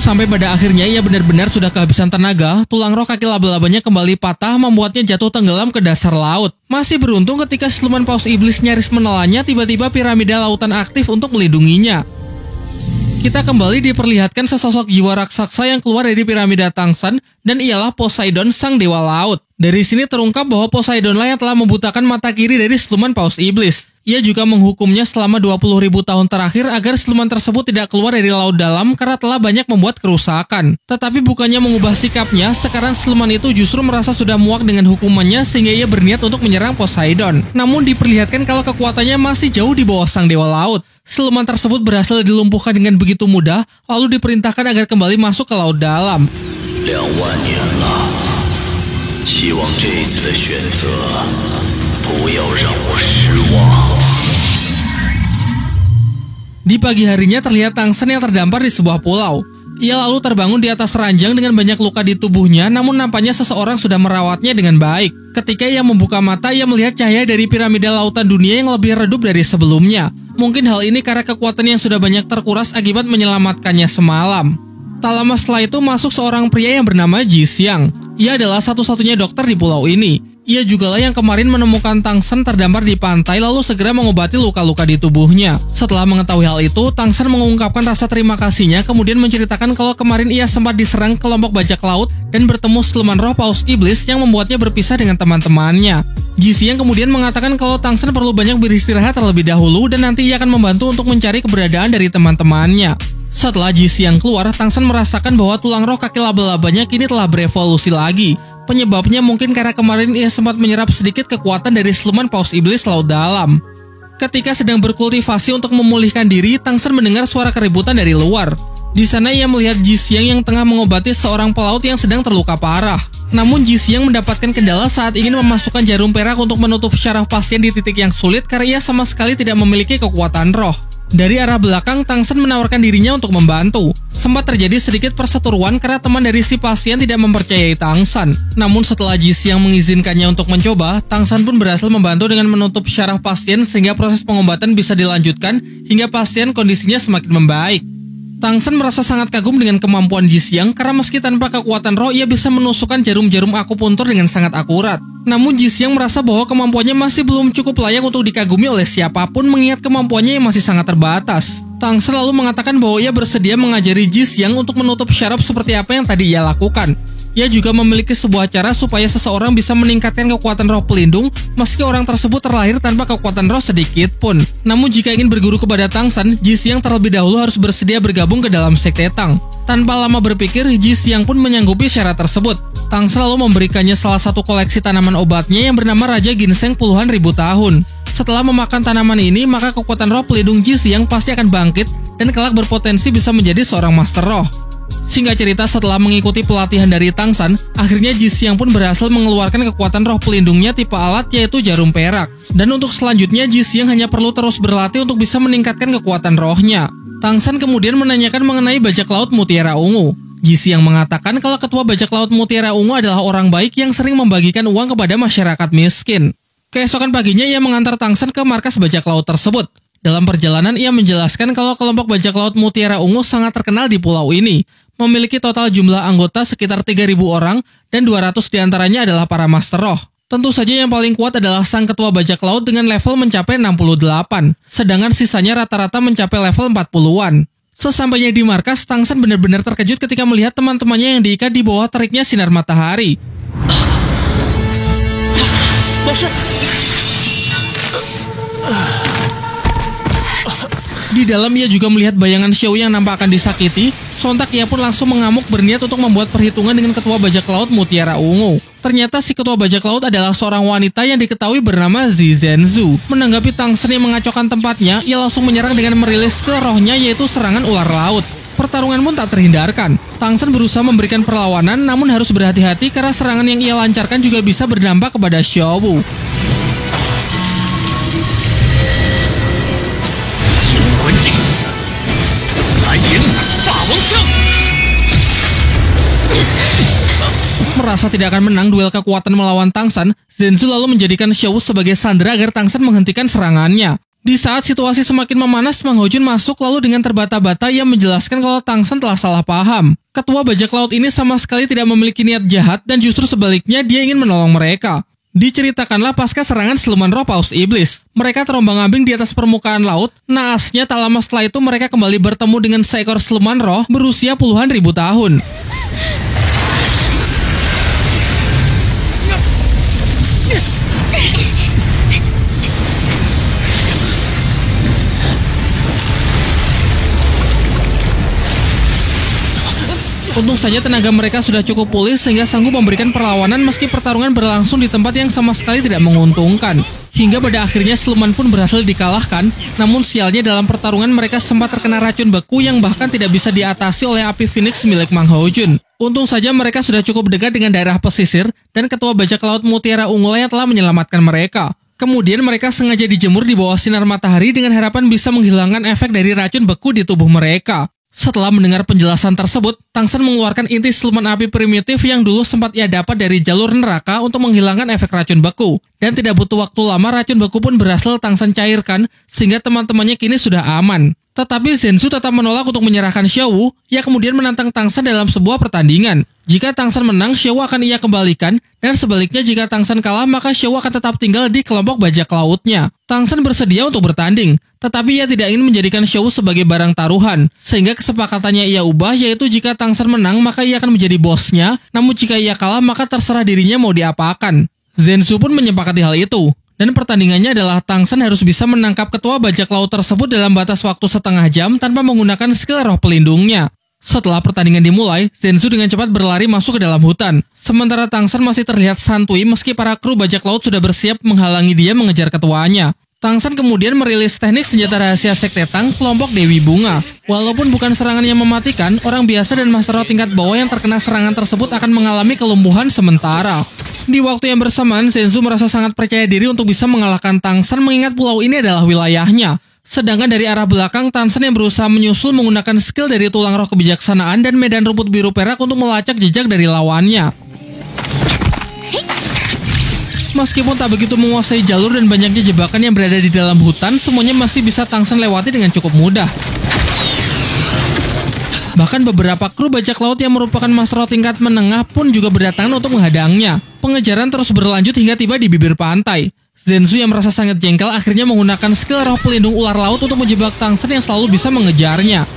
Sampai pada akhirnya ia benar-benar sudah kehabisan tenaga, tulang roh kaki laba-labanya kembali patah membuatnya jatuh tenggelam ke dasar laut. Masih beruntung ketika siluman Paus Iblis nyaris menelannya, tiba-tiba piramida lautan aktif untuk melindunginya. Kita kembali diperlihatkan sesosok jiwa raksasa yang keluar dari piramida Tang San dan ialah Poseidon sang dewa laut. Dari sini terungkap bahwa Poseidon lah yang telah membutakan mata kiri dari siluman Paus Iblis. Ia juga menghukumnya selama 20.000 tahun terakhir agar siluman tersebut tidak keluar dari laut dalam karena telah banyak membuat kerusakan. Tetapi bukannya mengubah sikapnya, sekarang siluman itu justru merasa sudah muak dengan hukumannya sehingga ia berniat untuk menyerang Poseidon. Namun diperlihatkan kalau kekuatannya masih jauh di bawah sang dewa laut. Siluman tersebut berhasil dilumpuhkan dengan begitu mudah, lalu diperintahkan agar kembali masuk ke laut dalam. 2万年了，希望这次的选择不要让我失望。 Di pagi harinya terlihat Tangsen yang terdampar di sebuah pulau. Ia lalu terbangun di atas ranjang dengan banyak luka di tubuhnya, namun nampaknya seseorang sudah merawatnya dengan baik. Ketika ia membuka mata, ia melihat cahaya dari piramida lautan dunia yang lebih redup dari sebelumnya. Mungkin hal ini karena kekuatan yang sudah banyak terkuras akibat menyelamatkannya semalam. Tak lama setelah itu masuk seorang pria yang bernama Ji Xiang. Ia adalah satu-satunya dokter di pulau ini. Ia jugalah yang kemarin menemukan Tangsen terdampar di pantai lalu segera mengobati luka-luka di tubuhnya. Setelah mengetahui hal itu, Tangsen mengungkapkan rasa terima kasihnya kemudian menceritakan kalau kemarin ia sempat diserang kelompok bajak laut dan bertemu siluman roh paus iblis yang membuatnya berpisah dengan teman-temannya. Ji Xiang kemudian mengatakan kalau Tangsen perlu banyak beristirahat terlebih dahulu dan nanti ia akan membantu untuk mencari keberadaan dari teman-temannya. Setelah Ji Xiang keluar, Tangsen merasakan bahwa tulang roh kaki laba-labanya kini telah berevolusi lagi. Penyebabnya mungkin karena kemarin ia sempat menyerap sedikit kekuatan dari siluman paus iblis laut dalam. Ketika sedang berkultivasi untuk memulihkan diri, Tangsen mendengar suara keributan dari luar. Di sana ia melihat Ji Xiang yang tengah mengobati seorang pelaut yang sedang terluka parah. Namun Ji Xiang mendapatkan kendala saat ingin memasukkan jarum perak untuk menutup syaraf pasien di titik yang sulit karena ia sama sekali tidak memiliki kekuatan roh. Dari arah belakang, Tangsen menawarkan dirinya untuk membantu. Sempat terjadi sedikit perseteruan karena teman dari si pasien tidak mempercayai Tangsen. Namun setelah Ji Xiang mengizinkannya untuk mencoba, Tangsen pun berhasil membantu dengan menutup syaraf pasien sehingga proses pengobatan bisa dilanjutkan hingga pasien kondisinya semakin membaik. Tangsen merasa sangat kagum dengan kemampuan Ji Xiang karena meski tanpa kekuatan roh ia bisa menusukkan jarum-jarum akupuntur dengan sangat akurat. Namun Ji Xiang merasa bahwa kemampuannya masih belum cukup layak untuk dikagumi oleh siapapun mengingat kemampuannya yang masih sangat terbatas. Tangsen lalu mengatakan bahwa ia bersedia mengajari Ji Xiang untuk menutup syaraf seperti apa yang tadi ia lakukan. Ia juga memiliki sebuah cara supaya seseorang bisa meningkatkan kekuatan roh pelindung meski orang tersebut terlahir tanpa kekuatan roh sedikit pun. Namun jika ingin berguru kepada Tangsen, Ji Xiang terlebih dahulu harus bersedia bergabung ke dalam sekte Tang. Tanpa lama berpikir, Ji Xiang pun menyanggupi syarat tersebut. Tangsen lalu memberikannya salah satu koleksi tanaman obatnya yang bernama Raja Ginseng puluhan ribu tahun. Setelah memakan tanaman ini, maka kekuatan roh pelindung Ji Xiang pasti akan bangkit dan kelak berpotensi bisa menjadi seorang master roh. Singkat cerita, setelah mengikuti pelatihan dari Tangsen, akhirnya Ji Xiang pun berhasil mengeluarkan kekuatan roh pelindungnya tipe alat yaitu jarum perak. Dan untuk selanjutnya, Ji Xiang hanya perlu terus berlatih untuk bisa meningkatkan kekuatan rohnya. Tangsen kemudian menanyakan mengenai bajak laut Mutiara Ungu. Ji Xiang mengatakan kalau ketua bajak laut Mutiara Ungu adalah orang baik yang sering membagikan uang kepada masyarakat miskin. Keesokan paginya ia mengantar Tangsen ke markas bajak laut tersebut. Dalam perjalanan ia menjelaskan kalau kelompok bajak laut Mutiara Ungu sangat terkenal di pulau ini. Memiliki total jumlah anggota sekitar 3.000 orang dan 200 diantaranya adalah para master roh. Tentu saja yang paling kuat adalah sang ketua bajak laut dengan level mencapai 68, sedangkan sisanya rata-rata mencapai level 40-an. Sesampainya di markas, Tangsen benar-benar terkejut ketika melihat teman-temannya yang diikat di bawah teriknya sinar matahari. Di dalam ia juga melihat bayangan Xiao yang nampak akan disakiti. Sontak ia pun langsung mengamuk berniat untuk membuat perhitungan dengan ketua bajak laut Mutiara Ungu. Ternyata si ketua bajak laut adalah seorang wanita yang diketahui bernama Zi Zhenzu. Menanggapi Tangsen yang mengacaukan tempatnya, ia langsung menyerang dengan merilis skill rohnya yaitu serangan ular laut. Pertarungan pun tak terhindarkan. Tangsen berusaha memberikan perlawanan namun harus berhati-hati karena serangan yang ia lancarkan juga bisa berdampak kepada Xiao Wu. Merasa tidak akan menang duel kekuatan melawan Tangsen, Zhenzu lalu menjadikan Xiao Wu sebagai sandera agar Tangsen menghentikan serangannya. Di saat situasi semakin memanas, Mang Hojun masuk lalu dengan terbata-bata ia menjelaskan kalau Tangsen telah salah paham. Ketua bajak laut ini sama sekali tidak memiliki niat jahat dan justru sebaliknya dia ingin menolong mereka. Diceritakanlah pasca serangan siluman roh paus iblis. Mereka terombang-ambing di atas permukaan laut. Naasnya tak lama setelah itu mereka kembali bertemu dengan seekor siluman roh berusia puluhan ribu tahun. Untung saja tenaga mereka sudah cukup pulih sehingga sanggup memberikan perlawanan meski pertarungan berlangsung di tempat yang sama sekali tidak menguntungkan. Hingga pada akhirnya siluman pun berhasil dikalahkan, namun sialnya dalam pertarungan mereka sempat terkena racun beku yang bahkan tidak bisa diatasi oleh api Phoenix milik Mang Hojun. Untung saja mereka sudah cukup dekat dengan daerah pesisir dan ketua bajak laut Mutiara Ungu yang telah menyelamatkan mereka. Kemudian mereka sengaja dijemur di bawah sinar matahari dengan harapan bisa menghilangkan efek dari racun beku di tubuh mereka. Setelah mendengar penjelasan tersebut, Tangsan mengeluarkan inti siluman api primitif yang dulu sempat ia dapat dari jalur neraka untuk menghilangkan efek racun beku. Dan tidak butuh waktu lama, racun beku pun berhasil Tangsan cairkan sehingga teman-temannya kini sudah aman. Tetapi Zenzu tetap menolak untuk menyerahkan Xiaowu. Ia kemudian menantang Tangsan dalam sebuah pertandingan. Jika Tangsan menang, Xiaowu akan ia kembalikan, dan sebaliknya jika Tangsan kalah, maka Xiaowu akan tetap tinggal di kelompok bajak lautnya. Tangsan bersedia untuk bertanding, tetapi ia tidak ingin menjadikan Xiaowu sebagai barang taruhan, sehingga kesepakatannya ia ubah, yaitu jika Tangsan menang, maka ia akan menjadi bosnya, namun jika ia kalah, maka terserah dirinya mau diapakan. Zenzu pun menyepakati hal itu. Dan pertandingannya adalah Tangsan harus bisa menangkap ketua bajak laut tersebut dalam batas waktu setengah jam tanpa menggunakan skill roh pelindungnya. Setelah pertandingan dimulai, Zenzu dengan cepat berlari masuk ke dalam hutan. Sementara Tangsan masih terlihat santuy meski para kru bajak laut sudah bersiap menghalangi dia mengejar ketuanya. Tangsan kemudian merilis teknik senjata rahasia Sekte Tang, kelompok Dewi Bunga. Walaupun bukan serangan yang mematikan, orang biasa dan master roh tingkat bawah yang terkena serangan tersebut akan mengalami kelumpuhan sementara. Di waktu yang bersamaan, Zenzu merasa sangat percaya diri untuk bisa mengalahkan Tangsan mengingat pulau ini adalah wilayahnya. Sedangkan dari arah belakang, Tangsan yang berusaha menyusul menggunakan skill dari tulang roh kebijaksanaan dan medan rumput biru perak untuk melacak jejak dari lawannya. Meskipun tak begitu menguasai jalur dan banyaknya jebakan yang berada di dalam hutan, semuanya masih bisa Tangsan lewati dengan cukup mudah. Bahkan beberapa kru bajak laut yang merupakan master roh tingkat menengah pun juga berdatangan untuk menghadangnya. Pengejaran terus berlanjut hingga tiba di bibir pantai. Zenzu yang merasa sangat jengkel akhirnya menggunakan skill roh pelindung ular laut untuk menjebak Tangsan yang selalu bisa mengejarnya.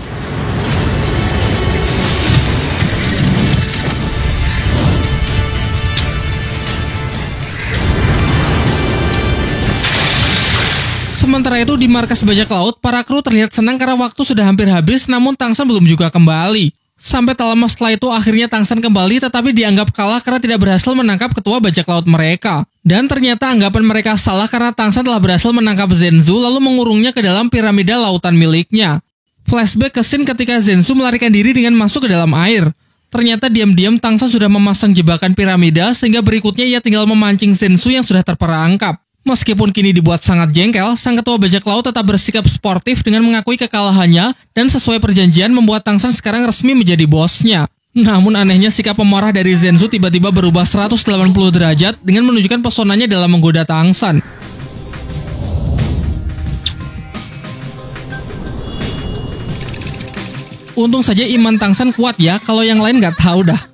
Sementara itu di markas bajak laut, para kru terlihat senang karena waktu sudah hampir habis, namun Tangsan belum juga kembali. Sampai tak lama setelah itu akhirnya Tangsan kembali tetapi dianggap kalah karena tidak berhasil menangkap ketua bajak laut mereka. Dan ternyata anggapan mereka salah karena Tangsan telah berhasil menangkap Zenzu lalu mengurungnya ke dalam piramida lautan miliknya. Flashback ke scene ketika Zenzu melarikan diri dengan masuk ke dalam air. Ternyata diam-diam Tangsan sudah memasang jebakan piramida sehingga berikutnya ia tinggal memancing Zenzu yang sudah terperangkap. Meskipun kini dibuat sangat jengkel, sang ketua bajak laut tetap bersikap sportif dengan mengakui kekalahannya dan sesuai perjanjian membuat Tangsan sekarang resmi menjadi bosnya. Namun anehnya sikap pemarah dari Zenzu tiba-tiba berubah 180 derajat dengan menunjukkan pesonanya dalam menggoda Tangsan. Untung saja iman Tangsan kuat ya, kalau yang lain nggak tahu dah.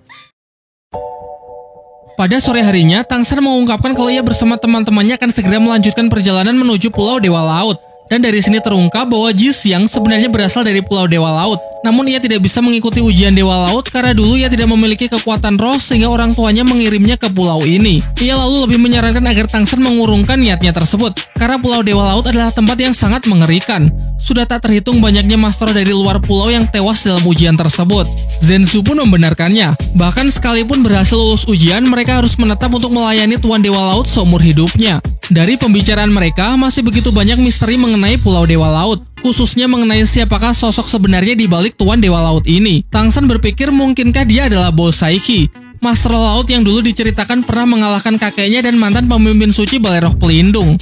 Pada sore harinya, Tangsan mengungkapkan kalau ia bersama teman-temannya akan segera melanjutkan perjalanan menuju Pulau Dewa Laut. Dan dari sini terungkap bahwa Ji Xiang sebenarnya berasal dari Pulau Dewa Laut. Namun ia tidak bisa mengikuti ujian Dewa Laut karena dulu ia tidak memiliki kekuatan roh sehingga orang tuanya mengirimnya ke pulau ini. Ia lalu lebih menyarankan agar Tangsan mengurungkan niatnya tersebut, karena Pulau Dewa Laut adalah tempat yang sangat mengerikan. Sudah tak terhitung banyaknya master dari luar pulau yang tewas dalam ujian tersebut. Zenzu pun membenarkannya. Bahkan sekalipun berhasil lulus ujian, mereka harus menetap untuk melayani Tuan Dewa Laut seumur hidupnya. Dari pembicaraan mereka, masih begitu banyak misteri mengenai Pulau Dewa Laut, khususnya mengenai siapakah sosok sebenarnya di balik Tuan Dewa Laut ini. Tangsan berpikir mungkinkah dia adalah Bo Saiki, master laut yang dulu diceritakan pernah mengalahkan kakeknya dan mantan pemimpin suci Balai Roh Pelindung.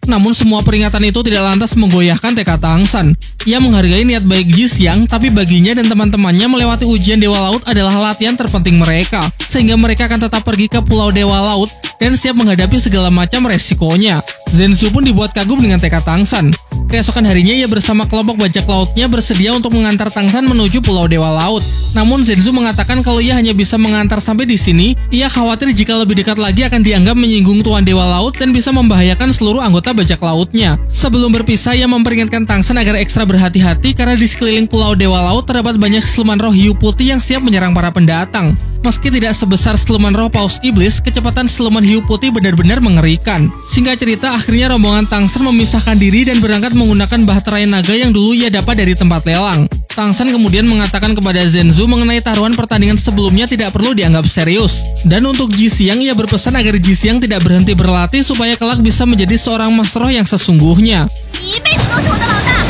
Namun semua peringatan itu tidak lantas menggoyahkan tekad Tangsan. Ia menghargai niat baik Ji Xiang, tapi baginya dan teman-temannya melewati ujian Dewa Laut adalah latihan terpenting mereka, sehingga mereka akan tetap pergi ke Pulau Dewa Laut dan siap menghadapi segala macam resikonya. Zenzu pun dibuat kagum dengan tekad Tangsan. Keesokan harinya ia bersama kelompok bajak lautnya bersedia untuk mengantar Tangsan menuju Pulau Dewa Laut. Namun Zenzu mengatakan kalau ia hanya bisa mengantar sampai di sini, ia khawatir jika lebih dekat lagi akan dianggap menyinggung Tuan Dewa Laut dan bisa membahayakan seluruh anggota bajak lautnya. Sebelum berpisah, ia memperingatkan Tangsan agar ekstra berhati-hati karena di sekeliling Pulau Dewa Laut terdapat banyak siluman roh hiu putih yang siap menyerang para pendatang. Meski tidak sebesar siluman roh paus iblis, kecepatan siluman hiu putih benar-benar mengerikan. Singkat cerita, akhirnya rombongan Tangsan memisahkan diri dan berangkat menggunakan bahtera naga yang dulu ia dapat dari tempat lelang. Tangsan kemudian mengatakan kepada Zenzu mengenai taruhan pertandingan sebelumnya tidak perlu dianggap serius. Dan untuk Ji Xiang, ia berpesan agar Ji Xiang tidak berhenti berlatih supaya kelak bisa menjadi seorang master roh yang sesungguhnya. 你一辈子都是我的老大。